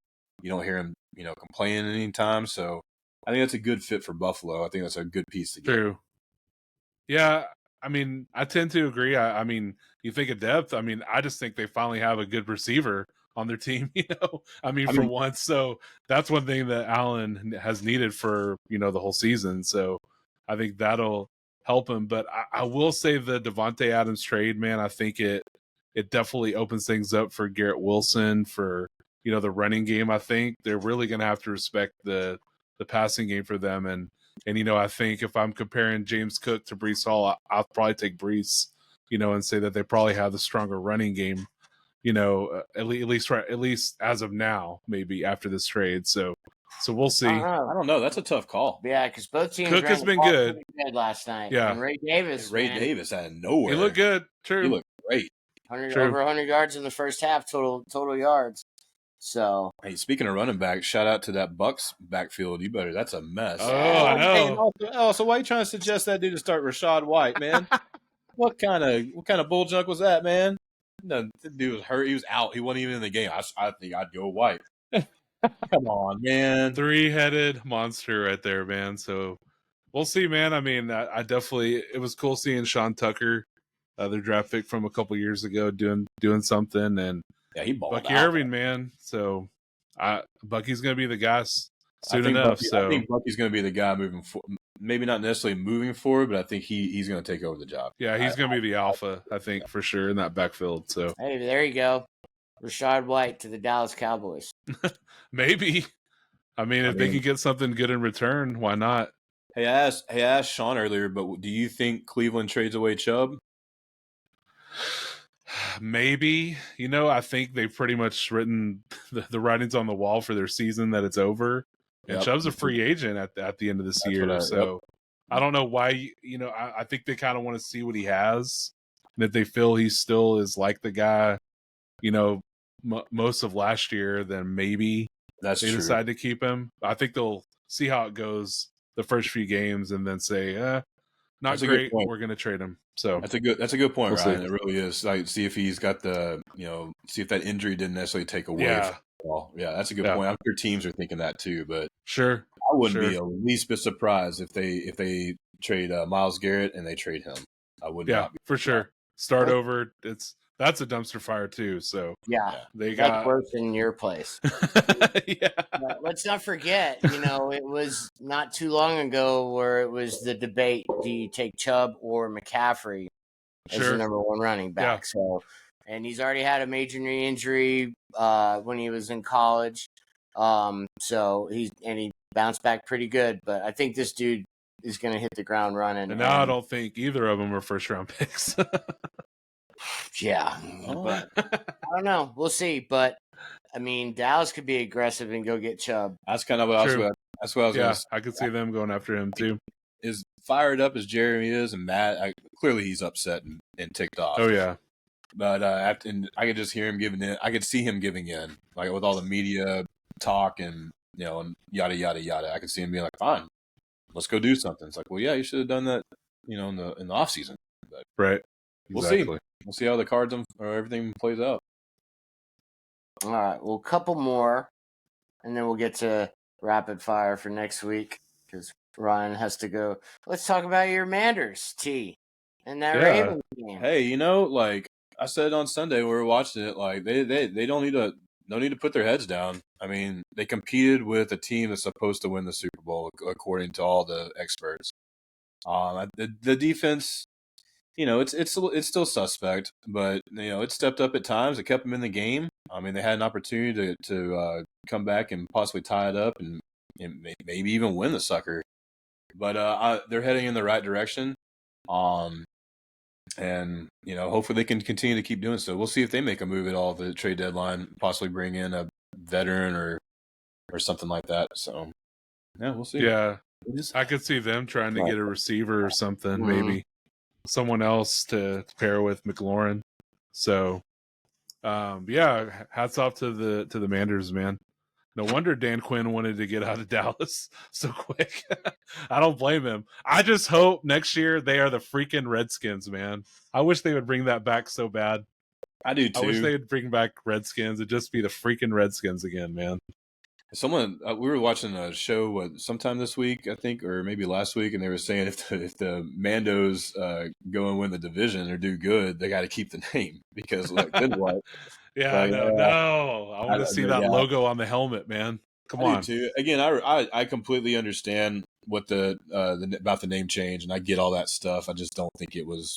You don't hear him, complaining anytime. So I think that's a good fit for Buffalo. I think that's a good piece to get. True. Yeah, I tend to agree. You think of depth. I just think they finally have a good receiver on their team, for once. So that's one thing that Allen has needed for, the whole season. So I think that'll help him. But I will say the Devontae Adams trade, man, I think it definitely opens things up for Garrett Wilson for, the running game. I think they're really going to have to respect the passing game for them. And I think if I'm comparing James Cook to Breece Hall, I'll probably take Breece, and say that they probably have the stronger running game, at least as of now, maybe after this trade. So we'll see. I don't know. That's a tough call. Yeah, because both teams Cook has been good last night. Yeah, and Ray Davis out of nowhere. He looked good. True. He looked great. Over 100 yards in the first half total yards. So, hey, speaking of running back, shout out to that Bucks backfield. That's a mess. Oh, I know. So why are you trying to suggest that dude to start Rashad White, man? what kind of bull junk was that, man? No, the dude was hurt. He was out. He wasn't even in the game. I think I'd go White. Come on, man. 3-headed monster right there, man. So we'll see, man. I definitely, it was cool seeing Sean Tucker, their draft pick from a couple years ago, doing something, and yeah, he balled Bucky out. Irving, man. So Bucky's gonna be the guy soon enough. I think Bucky's gonna be the guy moving forward. Maybe not necessarily moving forward, but I think he's gonna take over the job. Yeah, he's gonna be the alpha, I think, for sure in that backfield. So hey, there you go. Rashad White to the Dallas Cowboys. Maybe. If they can get something good in return, why not? Hey, I asked Sean earlier, but do you think Cleveland trades away Chubb? Maybe. I think they've pretty much written the writings on the wall for their season that it's over. And Chubb's a free agent at the end of this year. I don't know why, I think they kind of want to see what he has. And if they feel he still is like the guy, most of last year, then maybe they decide to keep him. I think they'll see how it goes the first few games and then say, not great, we're going to trade him. So that's a good point, we'll Ryan. see. It really is. Like, see if he's got see if that injury didn't necessarily take away. Yeah. From the ball. Yeah, that's a good point. I'm sure teams are thinking that too, but sure, I wouldn't be the least bit surprised if they trade Myles Garrett and they trade him. I would not be for sure. Start over. That's a dumpster fire too. So that's worse than your place. Yeah. Let's not forget, it was not too long ago where it was the debate: do you take Chubb or McCaffrey as the number one running back? Yeah. So, and he's already had a major knee injury when he was in college. So he bounced back pretty good. But I think this dude is going to hit the ground running. And now I don't think either of them are first round picks. Yeah, but I don't know. We'll see. But Dallas could be aggressive and go get Chubb. That's kind of what I was going to say. I could see them going after him too. As fired up as Jeremy is and Matt, clearly he's upset and ticked off. Oh yeah. But I could just hear him giving in. I could see him giving in, like with all the media talk and and yada yada yada. I could see him being like, "Fine, let's go do something." It's like, well, yeah, you should have done that, in the off season. But right. We'll see. We'll see how the cards or everything plays out. All right. Well, a couple more, and then we'll get to rapid fire for next week because Ryan has to go. Let's talk about your Manders, T, and that Ravens game. Hey, I said on Sunday when we were watching it, like they don't need to put their heads down. I mean, they competed with a team that's supposed to win the Super Bowl according to all the experts. The defense, it's still suspect, but it stepped up at times. It kept them in the game. I mean, they had an opportunity to come back and possibly tie it up and maybe even win the sucker. But they're heading in the right direction. And hopefully they can continue to keep doing so. We'll see if they make a move at all at the trade deadline, possibly bring in a veteran or something like that. So yeah, we'll see. Yeah, I could see them trying to get a receiver or something, maybe someone else to pair with McLaurin. So, yeah, hats off to the Manders, man. No wonder Dan Quinn wanted to get out of Dallas so quick. I don't blame him. I just hope next year they are the freaking Redskins, man. I wish they would bring that back so bad. I do too. I wish they would bring back Redskins and just be the freaking Redskins again, man. Someone we were watching a show sometime this week, I think, or maybe last week, and they were saying if the Mandos go and win the division or do good, they got to keep the name because then what? Yeah, I know. No, I want to see that logo on the helmet, man. Come on. Too. Again, I completely understand what about the name change, and I get all that stuff. I just don't think it was,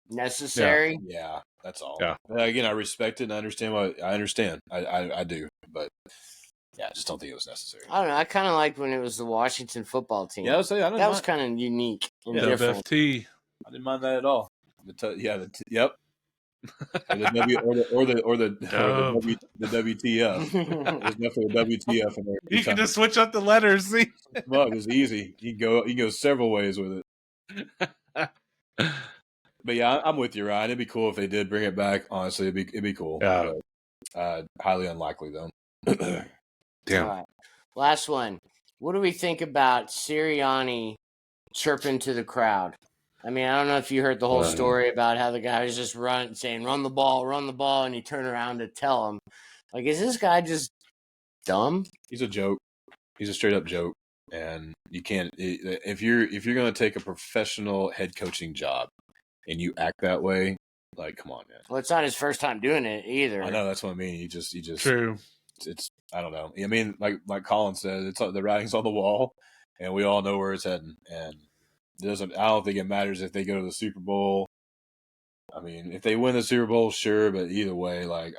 necessary. Yeah, that's all. Yeah. Again, I respect it and I understand I do, but yeah, I just don't think it was necessary. I don't know. I kind of liked when it was the Washington football team. Yeah, I would say that was kind of unique and different. FT. I didn't mind that at all. Yep. Or the WTF. There's definitely a WTF in there. You can just switch up the letters. See, Mug is easy. You can go several ways with it. But yeah, I'm with you, Ryan. It'd be cool if they did bring it back. Honestly, it'd be cool. Yeah. But, highly unlikely though. Damn. All right. Last one. What do we think about Sirianni chirping to the crowd? I mean, I don't know if you heard the whole story about how the guy was just saying, run the ball, and he turned around to tell him. Like, is this guy just dumb? He's a joke. He's a straight up joke. And you can't if you're going to take a professional head coaching job and you act that way, like, come on, man. Well, it's not his first time doing it either. I know, that's what I mean. You just True. It's I don't know. I mean, like Colin said, it's the writing's on the wall, and we all know where it's heading. And I don't think it matters if they go to the Super Bowl. I mean, if they win the Super Bowl, sure, but either way, like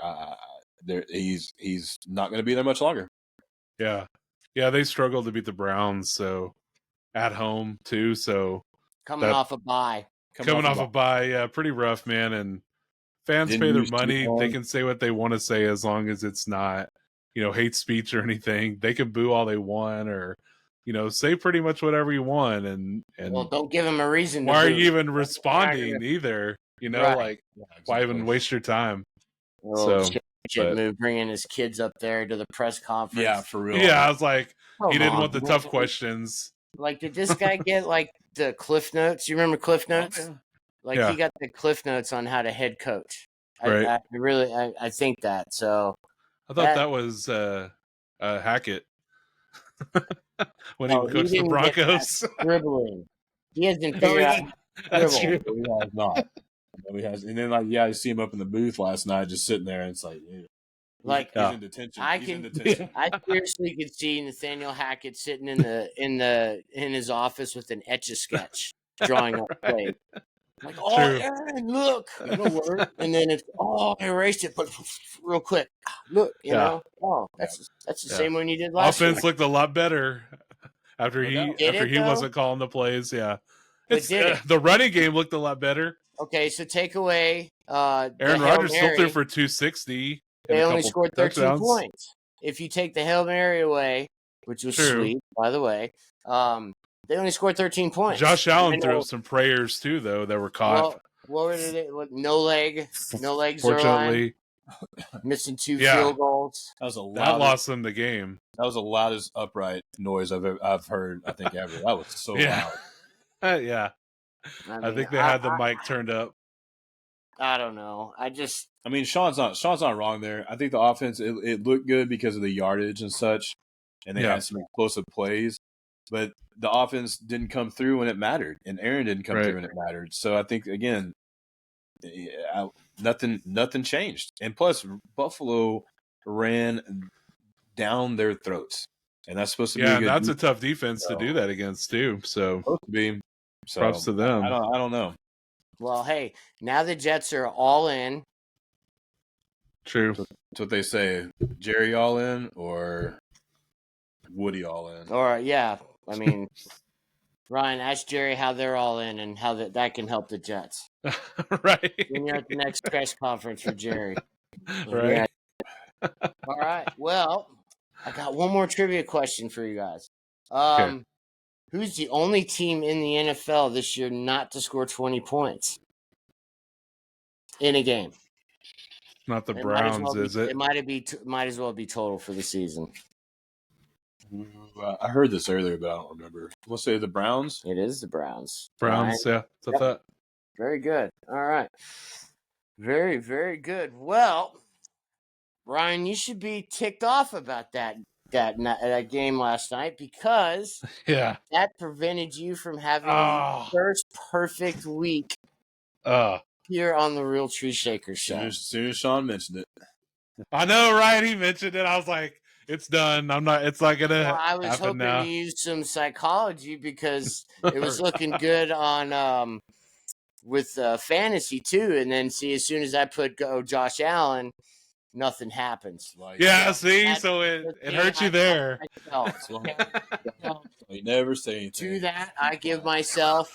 he's not going to be there much longer. Yeah, they struggled to beat the Browns, so at home too. So coming off a bye, yeah, pretty rough, man. And fans pay their money; they can say what they want to say as long as it's not, hate speech or anything. They can boo all they want, or say pretty much whatever you want. And well, don't give them a reason. Why are you even responding either? Right. Like, why even waste your time? Move, bringing his kids up there to the press conference. Yeah, for real. Yeah, I was like, he didn't want the tough questions. Like, did this guy get like the Cliff Notes? You remember Cliff Notes? Oh, yeah. Like, he got the Cliff Notes on how to head coach. Right. I think that. So I thought that was Hackett when he coached the Broncos. Dribbling. He hasn't figured out. That's true. He has not. No, he has. And then, I see him up in the booth last night, just sitting there, and it's like, like he's in detention. I seriously could see Nathaniel Hackett sitting in his office with an Etch-a-Sketch drawing up plays. Like, Aaron, look, and then it's I erased it, but real quick, look, you know, that's the same one you did last Offense week. looked a lot better after he wasn't calling the plays. Yeah, the running game looked a lot better. Okay, so take away Aaron Rodgers still threw for 260. They only scored 13 points. If you take the Hail Mary away, which was sweet, by the way, they only scored 13 points. Josh Allen threw some prayers too, though, that were caught. What were they? No legs. Fortunately, missing 2 field goals. That lost them the game. That was the loudest upright noise I've heard. I think ever. That was so loud. Yeah. I think they had the mic turned up. I don't know. I mean, Sean's not wrong there. I think the offense it looked good because of the yardage and such, and they had some explosive plays. But the offense didn't come through when it mattered, and Aaron didn't come through when it mattered. So I think, again, nothing changed. And plus, Buffalo ran down their throats, and that's supposed to be a good. That's a tough defense to do that against too. So supposed to be. So props to them. I don't know. Well, hey, now the Jets are all in. True. That's what they say. Jerry all in or Woody all in. Or yeah, I mean, Ryan, ask Jerry how they're all in and how that can help the Jets. Right. When you're at the next press conference for Jerry. Right. Yeah. All right. Well, I got one more trivia question for you guys. Okay. Who's the only team in the NFL this year not to score 20 points in a game? Not the Browns, is it? It might as well be total for the season. I heard this earlier, but I don't remember. We'll say the Browns. It is the Browns. Browns, Ryan? yeah. That's that. Very good. All right. Very, very good. Well, Ryan, you should be ticked off about that game last night because that prevented you from having the first perfect week here on the Real Tree Shaker Show. As soon as Sean mentioned it. I know, right? He mentioned it. I was like, it's done. It's not going to I was happen hoping now. to use some psychology because it was looking good on with fantasy too. And then see, as soon as I put go Josh Allen, nothing happens. So it hurts you there. You never say anything. To that, I give myself.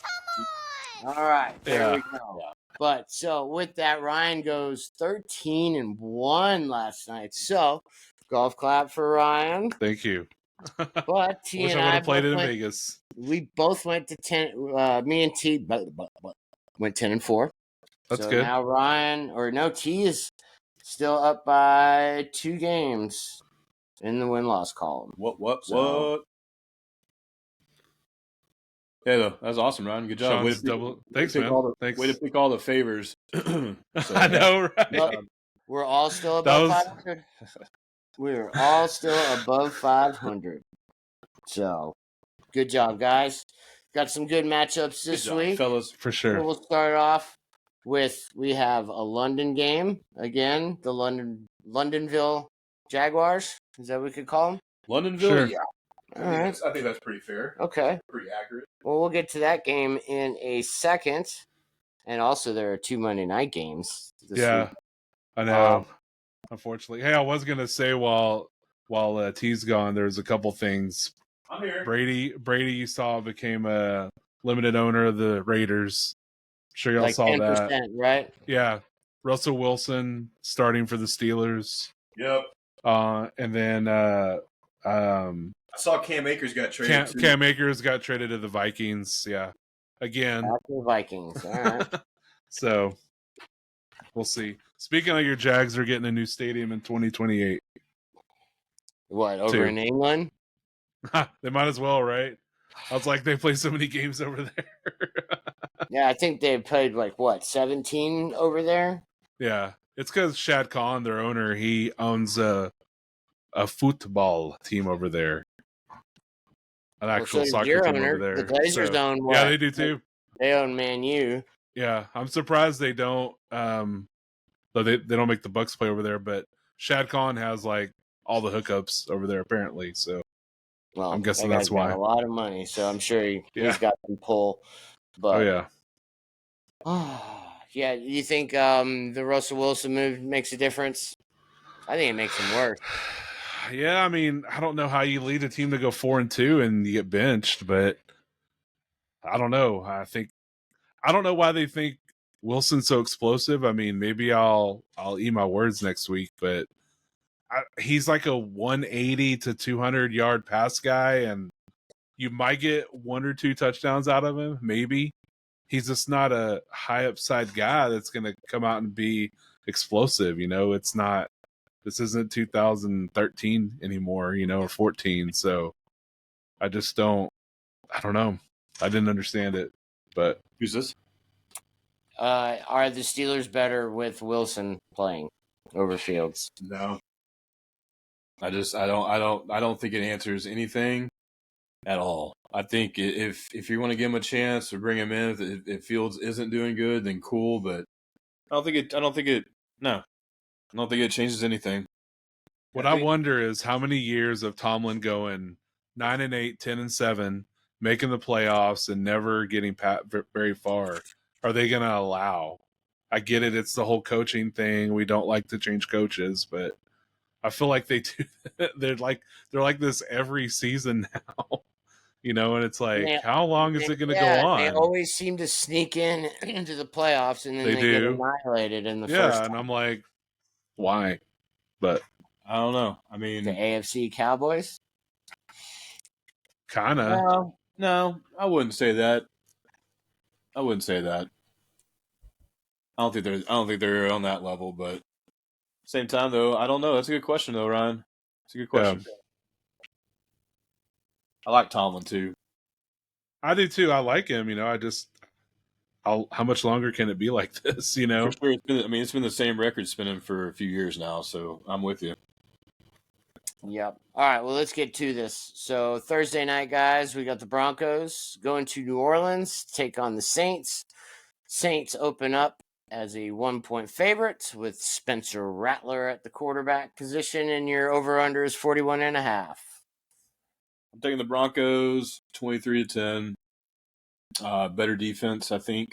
All right, there we go. Yeah. But so with that, Ryan goes 13-1 last night. So golf clap for Ryan. Thank you. But T Wish and I would I have played it in Vegas. We both went to 10. Me and T went 10-4. That's so good. Now T is still up by 2 games in the win-loss column. What? Yeah, though, that's awesome, Ryan. Good job. Thanks, man. Way to pick all the favors. I know, right? Well, we're all still above 500. We're all still above 500. So, good job, guys. Got some good matchups this week, fellas, for sure. We'll start off with we have a London game again. The Londonville Jaguars. Is that what we could call them? Londonville, sure. Yeah. I think that's pretty fair. Okay. Pretty accurate. Well, we'll get to that game in a second. And also, there are 2 Monday night games this week. I know. Unfortunately. Hey, I was going to say while T's gone, there's a couple things. I'm here. Brady, you saw, became a limited owner of the Raiders. I'm sure y'all saw 10%, that. Right? Yeah. Russell Wilson starting for the Steelers. Yep. And then I saw Cam Akers got traded. Cam Akers got traded to the Vikings. Yeah. Again. Back to the Vikings. All right. So we'll see. Speaking of, your Jags are getting a new stadium in 2028. What, over in England? They might as well, right? I was like, they play so many games over there. Yeah, I think they played 17 over there? Yeah. It's because Shad Khan, their owner, he owns a football team over there. An actual soccer team over there. The Blazers own what? Yeah, they do too. They own Man U. Yeah, I'm surprised they don't. Though they don't make the Bucks play over there, but Shad Khan has all the hookups over there apparently. So, well, I'm guessing that's why. A lot of money, so I'm sure he's got some pull. But yeah. You think the Russell Wilson move makes a difference? I think it makes him worse. Yeah, I mean, I don't know how you lead a team to go 4-2 and you get benched, but I don't know. I don't know why they think Wilson's so explosive. I mean, maybe I'll eat my words next week, but he's like a 180 to 200 yard pass guy, and you might get 1 or 2 touchdowns out of him. Maybe he's just not a high upside guy that's going to come out and be explosive. It's not. This isn't 2013 anymore, or 14. So I just don't. I don't know. I didn't understand it. But who's this? Are the Steelers better with Wilson playing over Fields? No. I don't think it answers anything at all. I think if you want to give him a chance or bring him in, if Fields isn't doing good, then cool. But I don't think it. No, I don't think it changes anything. What I wonder is how many years of Tomlin going 9-8, 10-7, making the playoffs and never getting very far are they going to allow? I get it; it's the whole coaching thing. We don't like to change coaches, but I feel like they do. they're like this every season now, And it's like, how long is it going to go on? They always seem to sneak in into the playoffs and then they get annihilated in the first. And I'm like, why? But I don't know. I mean, the AFC Cowboys. Kind of. No, I wouldn't say that. I don't think they're on that level, but same time though, I don't know. That's a good question though, Ryan. It's a good question. Yeah. I like Tomlin too. I do too. I like him. How much longer can it be like this? For sure. It's been the same record spinning for a few years now, so I'm with you. Yep. All right, well, let's get to this. So Thursday night, guys, we got the Broncos going to New Orleans to take on the Saints. Saints open up as a 1-point favorite with Spencer Rattler at the quarterback position, and your over-under is 41.5. I'm taking the Broncos 23-10. Better defense, I think.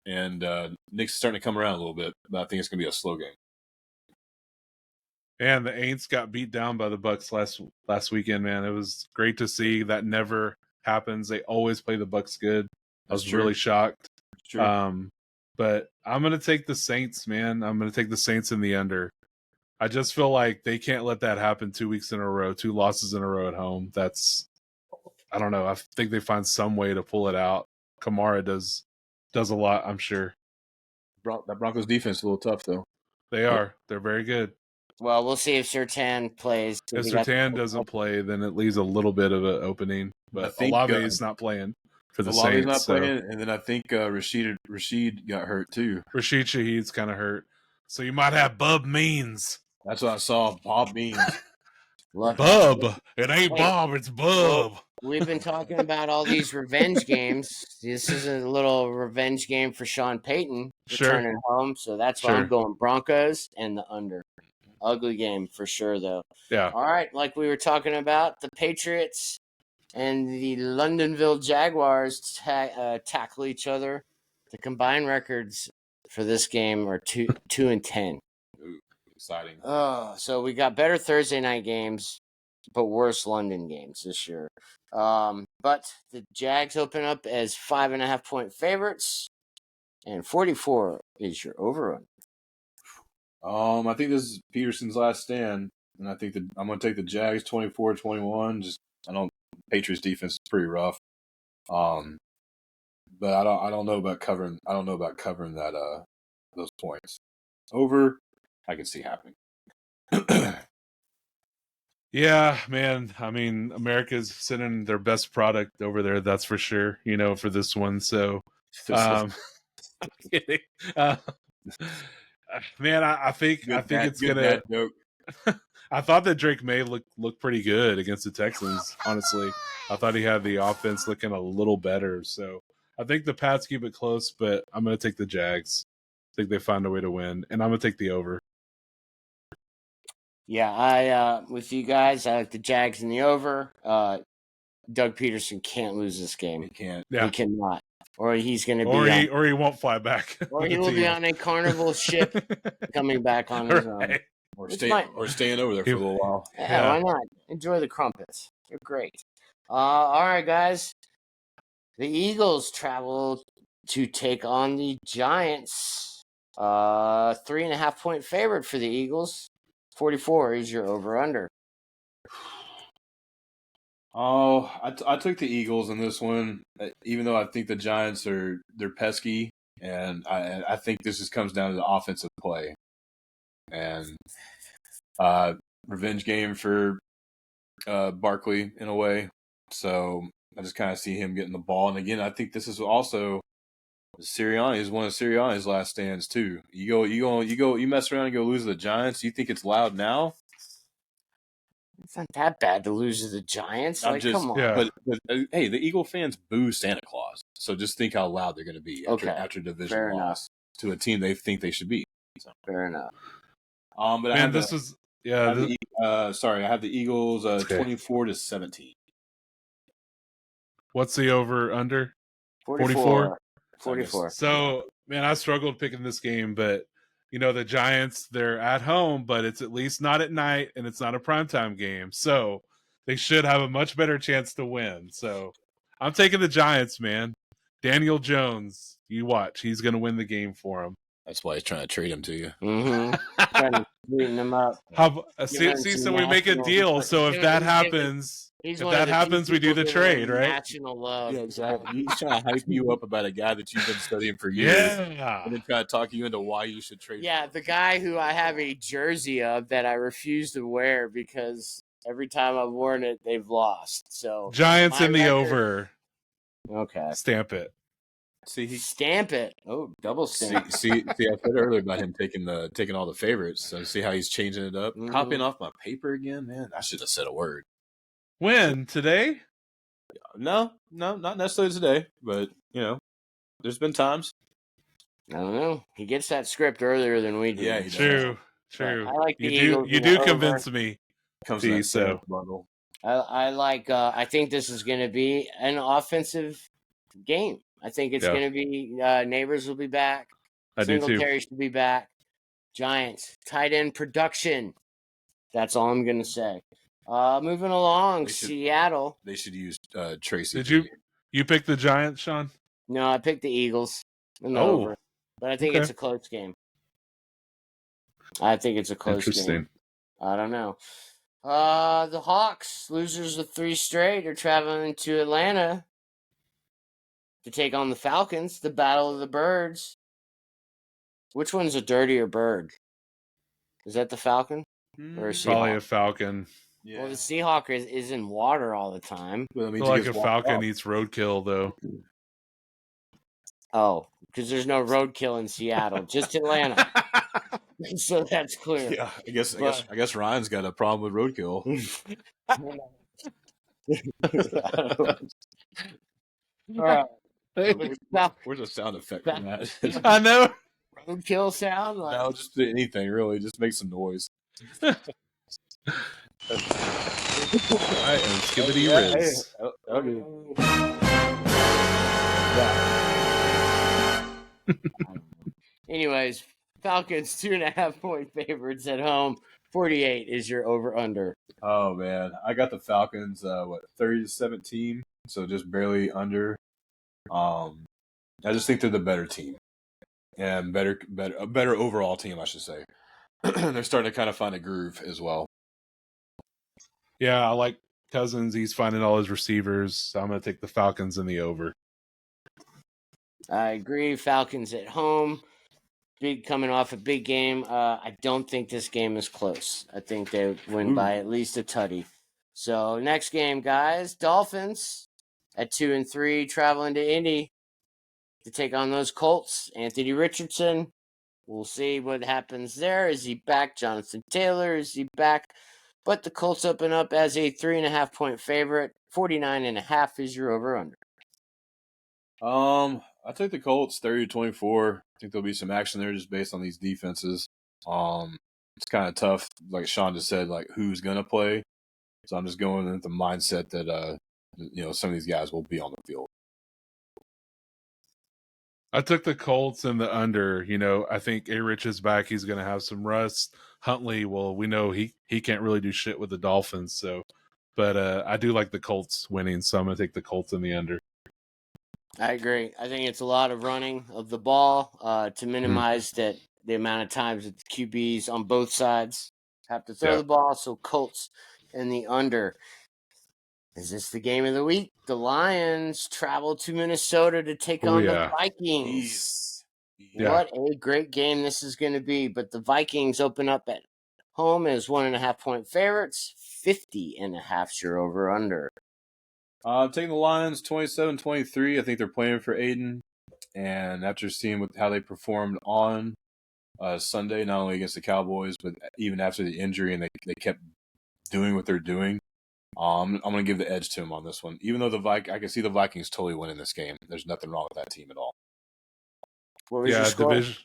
And Nick's starting to come around a little bit, but I think it's going to be a slow game. And the Aints got beat down by the Bucks last weekend, man. It was great to see. That never happens. They always play the Bucks good. I was really shocked. But I'm going to take the Saints, man. I'm going to take the Saints in the under. I just feel like they can't let that happen 2 weeks in a row, 2 losses in a row at home. I don't know. I think they find some way to pull it out. Kamara does a lot, I'm sure. That Broncos defense is a little tough, though. They are. They're very good. Well, we'll see if Surtain plays. If Surtain doesn't play, then it leaves a little bit of an opening. But Olave's not playing for the Saints. Olave's not playing, and then I think Rashid got hurt too. Rashid Shaheed's kind of hurt. So you might have Bub Means. That's what I saw, Bob Means. Bub. It ain't Bob, it's Bub. Well, we've been talking about all these revenge games. This is a little revenge game for Sean Payton returning home. So that's why I'm going Broncos and the under. Ugly game for sure, though. Yeah. All right, like we were talking about, the Patriots and the Londonville Jaguars tackle each other. The combined records for this game are 2-10. Ooh, exciting. So we got better Thursday night games, but worse London games this year. But the Jags open up as 5.5-point favorites, and 44 is your over-under. I think this is Peterson's last stand, and I think I'm going to take the Jags 24-21. Patriots defense is pretty rough. But I don't know about covering. I don't know about covering that those points. Over, I can see happening. Yeah, man. I mean, America's sending their best product over there. That's for sure. For this one. So, I'm kidding. Man, I think it's gonna. I thought that Drake May looked pretty good against the Texans. Honestly, I thought he had the offense looking a little better. So I think the Pats keep it close, but I'm gonna take the Jags. I think they find a way to win, and I'm gonna take the over. Yeah, I with you guys, I like the Jags in the over. Doug Peterson can't lose this game. He can't. Yeah. He cannot. Or he's going to be... Or he won't fly back. Or he will be on a Carnival ship coming back on his own. Or staying over there for a little while. Yeah, why not? Enjoy the crumpets. They're great. All right, guys. The Eagles travel to take on the Giants. 3.5-point favorite for the Eagles. 44 is your over-under. Oh, I took the Eagles in this one, even though I think the Giants they're pesky, and I think this just comes down to the offensive play, and revenge game for Barkley in a way. So I just kind of see him getting the ball, and again, I think this is also Sirianni is one of Sirianni's last stands too. You mess around and go lose to the Giants. You think it's loud now? It's not that bad to lose to the Giants. Come on. Yeah. But hey, the Eagle fans boo Santa Claus. So just think how loud they're going to be after division loss. to a team they think they should be. So. Fair enough. But I have the Eagles 24-17. What's the over under? 44. So, man, I struggled picking this game, but the Giants, they're at home, but it's at least not at night and it's not a primetime game. So they should have a much better chance to win. So I'm taking the Giants, man. Daniel Jones, you watch. He's going to win the game for him. That's why he's trying to trade him to you. Mm-hmm. Trying to sweeten him up. So we make a deal. So if that happens, we do the trade, right? National love. Yeah, exactly. He's trying to hype you up about a guy that you've been studying for years. Yeah. And then try to talk you into why you should trade. Yeah, the guy who I have a jersey of that I refuse to wear because every time I've worn it, they've lost. So Giants in the over. Okay. Stamp it. Stamp it. Oh, double stamp. See, I said earlier about him taking all the favorites. So see how he's changing it up. Mm-hmm. Copying off my paper again, man. I should have said a word. When? Today? No, not necessarily today. But there's been times. I don't know. He gets that script earlier than we do. Yeah, he does. True. I like the Eagles. You do convince me. Comes in that bundle. I like. I think this is going to be an offensive game. I think it's going to be Neighbors will be back. I do too. Singletary should be back. Giants tight end production. That's all I'm going to say. Moving along, Seattle. They should use Tracy. Did you pick the Giants, Sean? No, I picked the Eagles in the over, but I think it's a close game. Interesting. I don't know. The Hawks, losers of 3 straight, are traveling to Atlanta to take on the Falcons, the Battle of the Birds. Which one's a dirtier bird? Is that the Falcon? Or a Seahawk? Probably a Falcon. Yeah. Well, the Seahawk is in water all the time. Well, I feel like a Falcon eats roadkill, though. Oh, because there's no roadkill in Seattle, just Atlanta. So that's clear. Yeah, I guess Ryan's got a problem with roadkill. All right. Where's the sound effect from that? I know. Roadkill sound? No, just anything really. Just make some noise. I am Skibbity Riz. Anyways, Falcons 2.5-point favorites at home. 48 is your over/under. Oh man, I got the Falcons. 30-17, so just barely under. I just think they're the better team, and a better overall team, I should say. They're starting to kind of find a groove as well. Yeah, I like Cousins. He's finding all his receivers. So I'm going to take the Falcons in the over. I agree. Falcons at home. Coming off a big game. I don't think this game is close. I think they win by at least a tutty. So next game, guys. Dolphins at 2-3, traveling to Indy to take on those Colts. Anthony Richardson. We'll see what happens there. Is he back? Jonathan Taylor, is he back? But the Colts open up as a 3.5-point favorite. 49.5 is your over/under. I take the Colts 30-24. I think there'll be some action there just based on these defenses. It's kind of tough, like Sean just said, like who's gonna play. So I'm just going with the mindset that some of these guys will be on the field. I took the Colts and the under. I think A-Rich is back. He's going to have some rust. Huntley, well, we know he can't really do shit with the Dolphins. So, but I do like the Colts winning, so I'm going to take the Colts in the under. I agree. I think it's a lot of running of the ball to minimize the amount of times that the QBs on both sides have to throw the ball. So Colts in the under. Is this the game of the week? The Lions travel to Minnesota to take on the Vikings. Yeah. What a great game this is going to be. But the Vikings open up at home as 1.5-point favorites. 50.5 is your over/under. I'm taking the Lions 27-23. I think they're playing for Aiden. And after seeing how they performed on Sunday, not only against the Cowboys, but even after the injury, and they kept doing what they're doing, I'm going to give the edge to them on this one. Even though I can see the Vikings totally winning this game. There's nothing wrong with that team at all. What was your score? division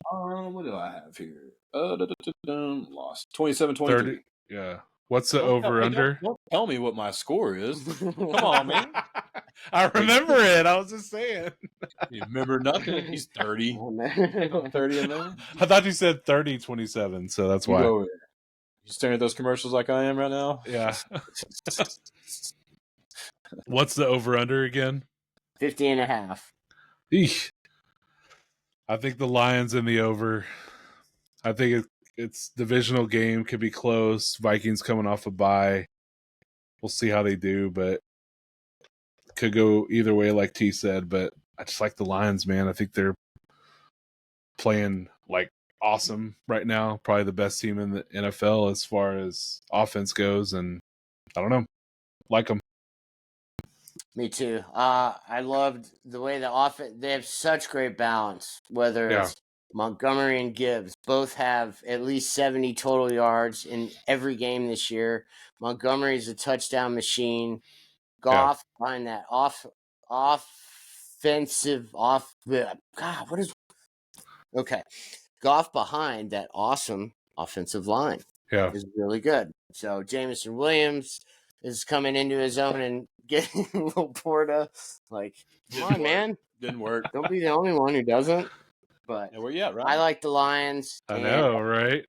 What do I have here? Lost 27-23. 30. Yeah. What's the over under? Don't tell me what my score is. Come on, man. I remember it. I was just saying. You remember nothing? He's 30. Oh, man. 30 in there. I thought you said 30-27, so that's why. You staring at those commercials like I am right now? Yeah. What's the over under again? 50.5. Eesh. I think the Lions in the over. I think it's divisional game, could be close. Vikings coming off a bye. We'll see how they do, but could go either way, like T said. But I just like the Lions, man. I think they're playing like awesome right now. Probably the best team in the NFL as far as offense goes, and I don't know, like them. Me too. I loved the way the offense. They have such great balance. Whether it's Montgomery and Gibbs, both have at least 70 total yards in every game this year. Montgomery's a touchdown machine. Goff behind that offensive. Goff behind that awesome offensive line is really good. So Jameson Williams is coming into his own and getting Laporta. Like, come on, man. Didn't work. Don't be the only one who doesn't. But where you at, right? I like the Lions. I know, right?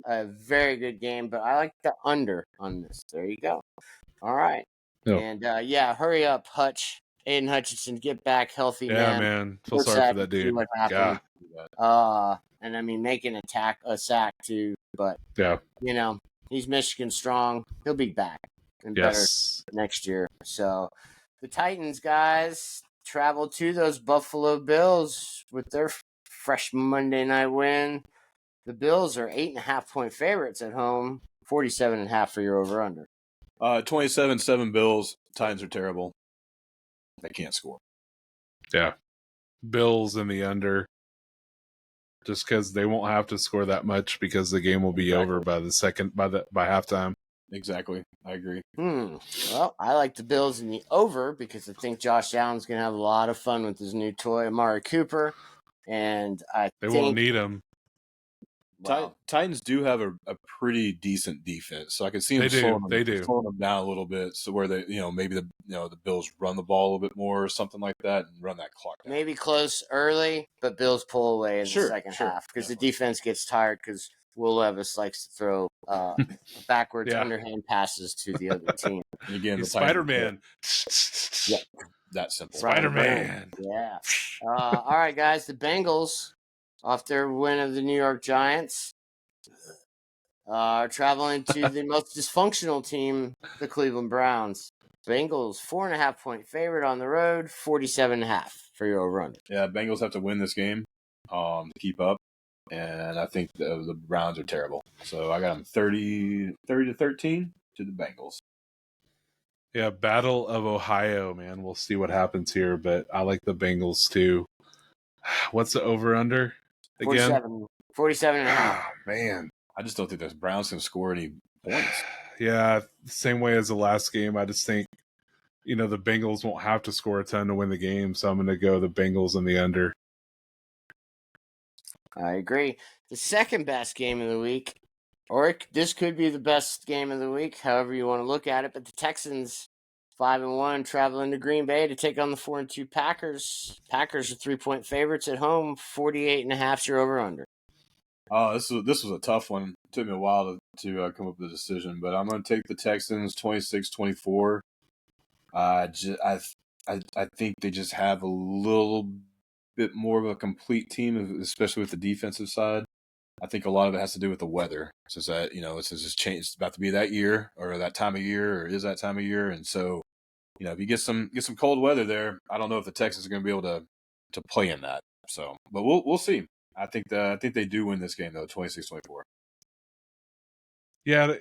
A very good game, but I like the under on this. There you go. All right. No. And, hurry up, Hutch. Aiden Hutchinson, get back healthy, man. Feel sorry for that dude. What happened. And I mean, making a sack too, but he's Michigan strong. He'll be back and better next year. So the Titans guys travel to those Buffalo Bills with their fresh Monday night win. The Bills are 8.5-point favorites at home, 47.5 for your over under. 27-7 Bills. Titans are terrible. They can't score. Yeah. Bills in the under. Just because they won't have to score that much because the game will be over by halftime. Exactly. I agree. Well, I like the Bills in the over because I think Josh Allen's going to have a lot of fun with his new toy, Amari Cooper. And they won't need him. Well, Titans do have a pretty decent defense, so I can see them slowing them down a little bit, so where they, maybe the Bills run the ball a little bit more or something like that, and run that clock down. Maybe close early, but Bills pull away in the second half because the defense gets tired because Will Levis likes to throw backwards underhand passes to the other team. And again, Spider-Man. Yeah, that simple. Spider-Man. Yeah. All right, guys. The Bengals, off their win of the New York Giants, are traveling to the most dysfunctional team, the Cleveland Browns. Bengals, 4.5-point favorite on the road, 47.5 for your over-under. Yeah, Bengals have to win this game to keep up, and I think the Browns are terrible. So I got them 30-13 to the Bengals. Yeah, Battle of Ohio, man. We'll see what happens here, but I like the Bengals too. What's the over-under again? 47.5. Oh, man. I just don't think the Browns can score any points. Yeah, same way as the last game. I just think, the Bengals won't have to score a ton to win the game, so I'm going to go the Bengals in the under. I agree. The second best game of the week, or this could be the best game of the week, however you want to look at it, but the Texans, 5-1, traveling to Green Bay to take on the 4-2 Packers. Packers are 3-point favorites at home, 48.5 your over-under. Oh, this was a tough one. It took me a while to come up with a decision, but I'm going to take the Texans 26-24. I think they just have a little bit more of a complete team, especially with the defensive side. I think a lot of it has to do with the weather, since that it's about to be that year or that time of year or is that time of year, and so if you get some cold weather there, I don't know if the Texans are going to be able to play in that. So, but we'll see. I think they do win this game though, 26-24. Yeah,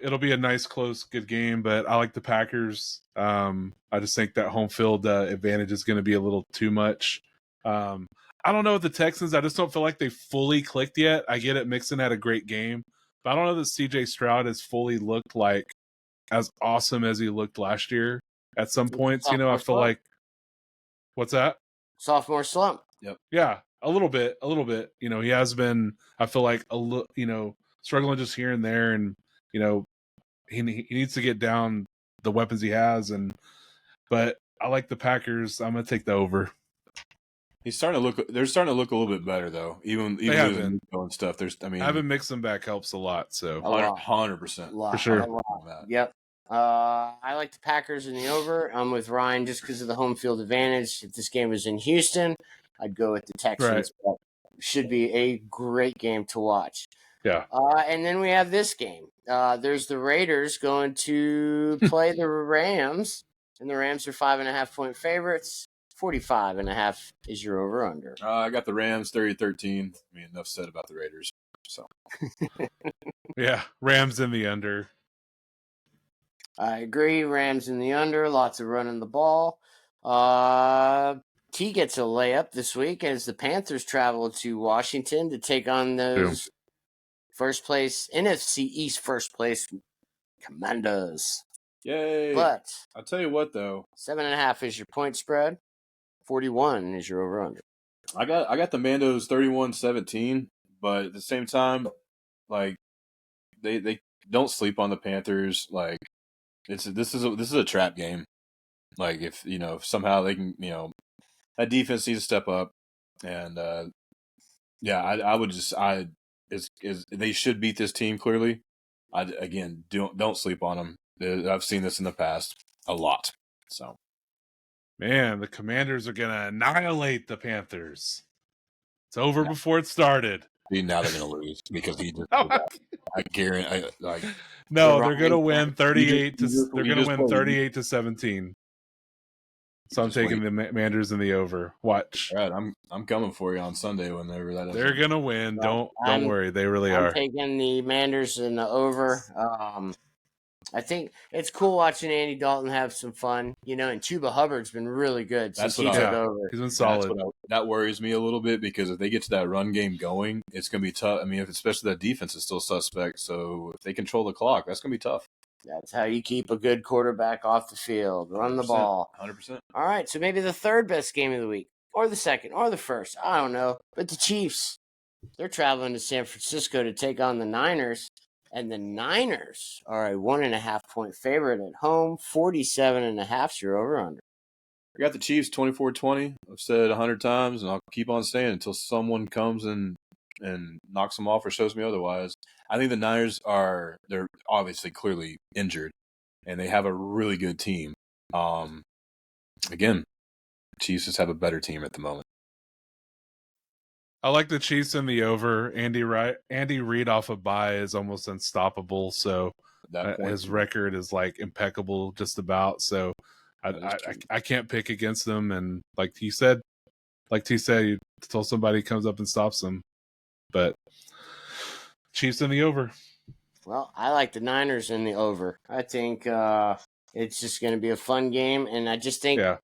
it'll be a nice, close, good game, but I like the Packers. I just think that home field advantage is going to be a little too much. I don't know with the Texans. I just don't feel like they fully clicked yet. I get it. Mixon had a great game, but I don't know that C.J. Stroud has fully looked like as awesome as he looked last year. At some points, I feel like. What's that? Sophomore slump. Yep. Yeah, A little bit. You know, he has been. I feel like a little. You know, struggling just here and there, and you know, he needs to get down the weapons he has. But I like the Packers. I'm gonna take the over. He's starting to look. They're starting to look a little bit better though. Even have losing been. Nico and stuff. Having mixed them back helps a lot. So 100%. for sure. Yep. I like the Packers in the over. I'm with Ryan just because of the home field advantage. If this game was in Houston, I'd go with the Texans. But should be a great game to watch. Yeah. And then we have this game. There's the Raiders going to play the Rams, and the Rams are 5.5-point favorites. 45.5 is your over under. I got the Rams 30-13. I mean, enough said about the Raiders. So yeah, Rams in the under. I agree. Rams in the under. Lots of running the ball. T gets a layup this week as the Panthers travel to Washington to take on those first place NFC East first place Commanders. yay! But I'll tell you what though, 7.5 is your point spread. 41 is your over under. I got the Mandos 31-17, but at the same time, like they don't sleep on the Panthers. Like this is a trap game. Like if somehow they can that defense needs to step up, and I would just they should beat this team clearly. Again, don't sleep on them. I've seen this in the past a lot. So, man, the Commanders are gonna annihilate the Panthers. It's over before it started. Now they're gonna lose because he just. I guarantee. No, they're gonna win 38 to. They're gonna win 38-17. So I'm taking the Commanders in the over. Watch. All right, I'm coming for you on Sunday whenever that is. They're gonna win. Don't worry. They really I'm are. taking the Commanders in the over. I think it's cool watching Andy Dalton have some fun, and Chuba Hubbard's been really good since he took over. He's been solid. That worries me a little bit because if they get to that run game going, it's going to be tough. I mean, especially that defense is still suspect. So if they control the clock, that's going to be tough. That's how you keep a good quarterback off the field. Run the ball. 100%. All right, so maybe the third best game of the week, or the second, or the first. I don't know. But the Chiefs, they're traveling to San Francisco to take on the Niners. And the Niners are a 1.5-point favorite at home. 47.5 is your over-under. I got the Chiefs 24-20. I've said 100 times, and I'll keep on saying it until someone comes and knocks them off or shows me otherwise. I think the Niners they're obviously clearly injured, and they have a really good team. Again, Chiefs just have a better team at the moment. I like the Chiefs in the over. Andy Reid off a bye is almost unstoppable. So his record is like impeccable, just about. So I can't pick against them. And like T said, until somebody comes up and stops them. But Chiefs in the over. Well, I like the Niners in the over. I think it's just going to be a fun game, and I just think. Yeah.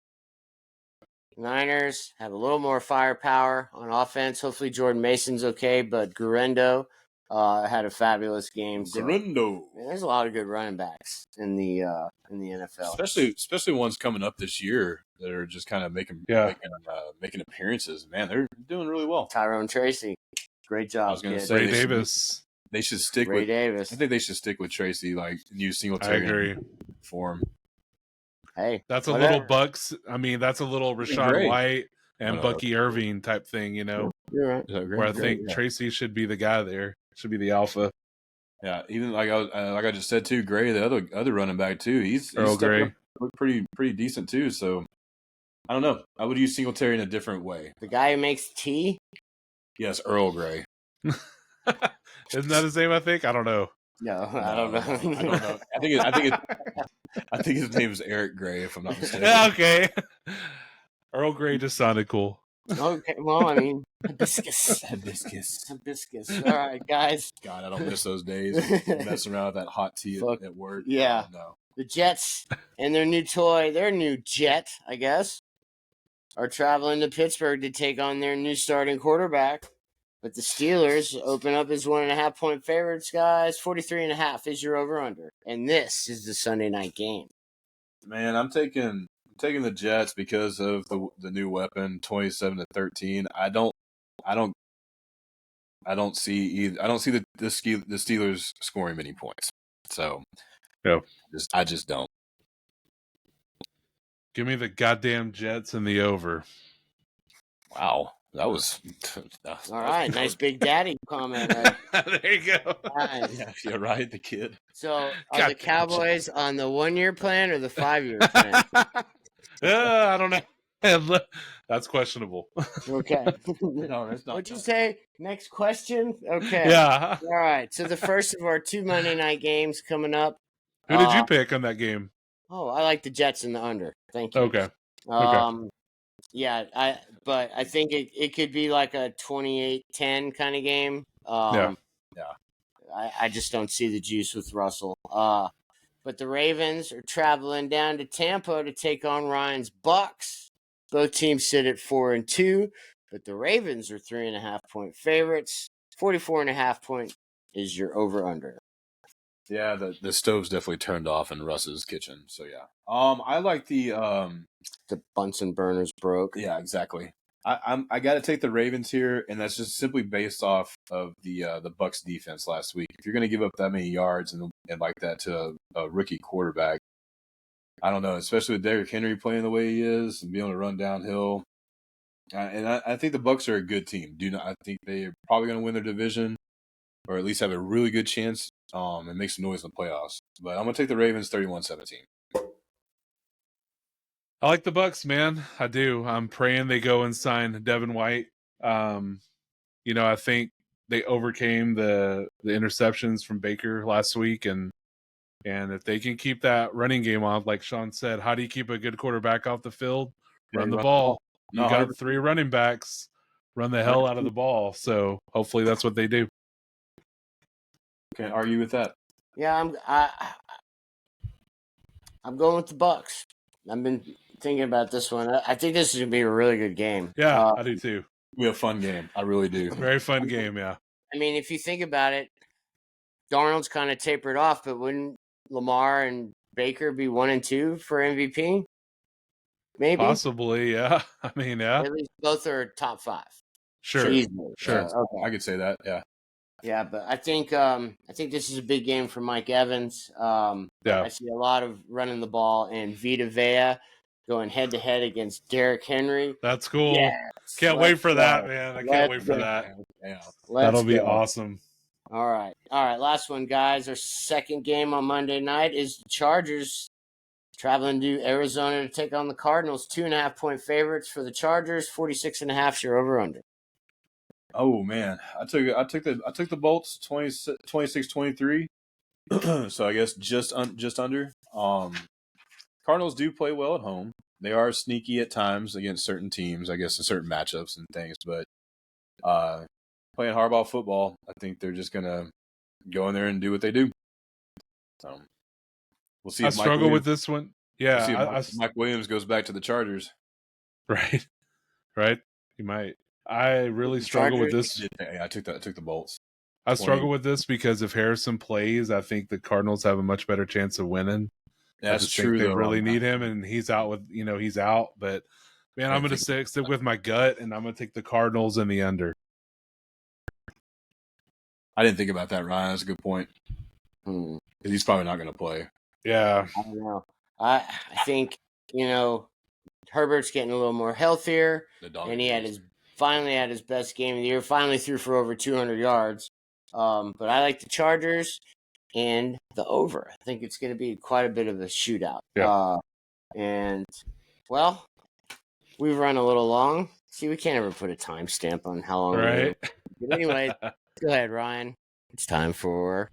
Niners have a little more firepower on offense. Hopefully Jordan Mason's okay, but Guerrero had a fabulous game. So, there's a lot of good running backs in the NFL, especially ones coming up this year that are just kind of making appearances. Man, they're doing really well. Tyrone Tracy, great job. I was going to say Davis. They should stick with Davis. I think they should stick with Tracy. Like use Singletary. I agree. For him. Hey, that's a little Bucks. I mean, that's a little Rachaad White and Bucky Irving type thing, You're right. Where I think Tracy should be the guy there. Should be the alpha. Yeah, even like I just said too, Gray, the other running back too. He's Gray looked pretty decent too. So I don't know. I would use Singletary in a different way. The guy who makes tea. Yes, Earl Gray. Isn't that his name? I think I don't know. No, I don't know. I don't know. I think his name is Eric Gray, if I'm not mistaken. Yeah, okay. Earl Grey just sounded cool. Okay, well, I mean, hibiscus. All right, guys. God, I don't miss those days. Messing around with that hot tea at work. Yeah. No. The Jets and their new jet, I guess, are traveling to Pittsburgh to take on their new starting quarterback. But the Steelers open up as 1.5-point favorites, guys. 43.5 is your over/under, and this is the Sunday night game. Man, I'm taking the Jets because of the new weapon, 27-13. I don't I don't see either. I don't see the Steelers scoring many points. So, Yep. I just don't. Give me the goddamn Jets and the over. Wow, that was All right, nice big daddy comment. Right? There you go. Nice. Yeah, right. The kid. So, are God the Cowboys on the 1-year plan or the 5-year plan? I don't know. That's questionable. Okay. No, that's not. What'd you say? Next question? Okay. Yeah. All right. So the first of our 2 Monday night games coming up. Who did you pick on that game? Oh, I like the Jets in the under. Thank you. Okay. Okay. Yeah, but I think it could be like a 28-10 kind of game. Yeah. I just don't see the juice with Russell. But the Ravens are traveling down to Tampa to take on Ryan's Bucks. Both teams sit at 4-2, but the Ravens are 3.5-point favorites. 44.5 point is your over/under. Yeah, the stove's definitely turned off in Russ's kitchen. So yeah. I like the The Bunsen burners broke. Yeah, exactly. I got to take the Ravens here, and that's just simply based off of the Bucks defense last week. If you're going to give up that many yards and like that to a rookie quarterback, I don't know, especially with Derrick Henry playing the way he is and being able to run downhill. And I think the Bucks are a good team. I think they're probably going to win their division, or at least have a really good chance and make some noise in the playoffs. But I'm going to take the Ravens 31-17. I like the Bucks, man. I do. I'm praying they go and sign Devin White. I think they overcame the interceptions from Baker last week, and if they can keep that running game on, like Sean said, how do you keep a good quarterback off the fild? Run the ball. You got 3 running backs. Run the hell out of the ball. So hopefully that's what they do. Can't argue with that. Yeah, I'm going with the Bucks. I've been thinking about this one. I think this is gonna be a really good game. Yeah, I do too. It'll be a fun game. I really do. Very fun game. Yeah. I mean, if you think about it, Darnold's kind of tapered off, but wouldn't Lamar and Baker be 1 and 2 for MVP? Maybe, possibly. Yeah. I mean, yeah. At least both are top 5. Sure. Sure. Okay. I could say that. Yeah. Yeah, but I think this is a big game for Mike Evans. Yeah. I see a lot of running the ball and Vita Vea going head to head against Derrick Henry. That's cool. Yes, can't wait for that, man. I can't wait for that. Yeah. That'll be awesome. All right. Last one, guys. Our second game on Monday night is the Chargers traveling to Arizona to take on the Cardinals. 2.5-point favorites for the Chargers. 46.5 your over/under. Oh man, I took the Bolts 26-23. So I guess just under. Cardinals do play well at home. They are sneaky at times against certain teams, I guess, in certain matchups and things. But playing hardball football, I think they're just gonna go in there and do what they do. So we'll see. I struggle with this one. Yeah, we'll see if Mike Williams goes back to the Chargers. Right. He might. I really struggle with this. I took the Bolts. I struggle with this because if Harrison plays, I think the Cardinals have a much better chance of winning. That's true. They really need him, and he's out. He's out. But man, I'm going to stick with my gut, and I'm going to take the Cardinals in the under. I didn't think about that, Ryan. That's a good point. Because he's probably not going to play. Yeah, I don't know. I think Herbert's getting a little more healthier, and he finally had his best game of the year. Finally threw for over 200 yards. But I like the Chargers and the over. I think it's going to be quite a bit of a shootout. Yeah. And we've run a little long. See, we can't ever put a timestamp on how long. Right. But anyway, go ahead, Ryan. It's time for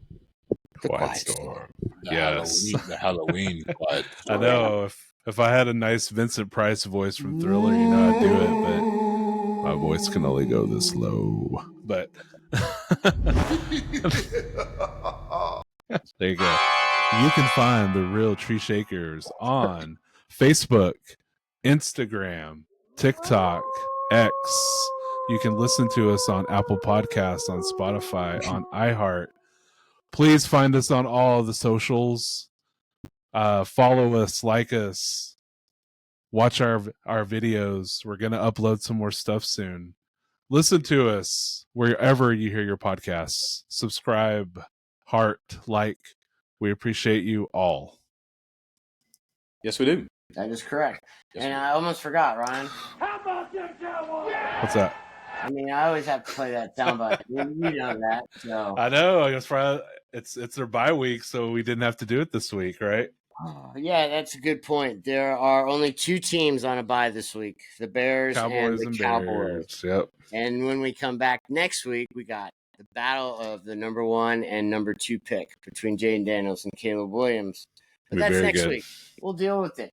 the Quiet Storm. Yes. The Halloween Quiet Storm. I know. If I had a nice Vincent Price voice from Thriller, I'd do it, but my voice can only go this low. But there you go. You can find the Real Tree Shakers on Facebook, Instagram, TikTok, X. You can listen to us on Apple Podcasts, on Spotify, on iHeart. Please find us on all the socials. Follow us, like us, watch our videos. We're going to upload some more stuff soon. Listen to us wherever you hear your podcasts. Subscribe, heart, like. We appreciate you all. Yes, we do. That is correct. Yes, and we do. I almost forgot, Ryan. What's that? I mean, I always have to play that soundbite. You know that. So. I know. I guess it's their bye week, so we didn't have to do it this week, right? Yeah, that's a good point. There are only 2 teams on a bye this week: the Bears and the Cowboys. Bears. Yep. And when we come back next week, we got the battle of the number 1 and number 2 pick between Jaden Daniels and Caleb Williams. But that's next week. We'll deal with it.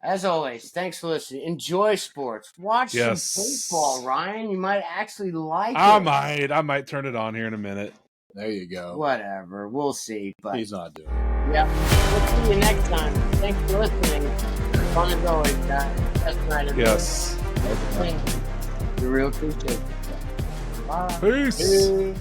As always, thanks for listening. Enjoy sports. Watch some baseball, Ryan. You might actually like it. I might turn it on here in a minute. There you go. Whatever. We'll see. But he's not doing it. Yep. We'll see you next time. Thanks for listening. Fun as always, guys. Best night of the Yes. week. We really appreciate it. Bye. Peace.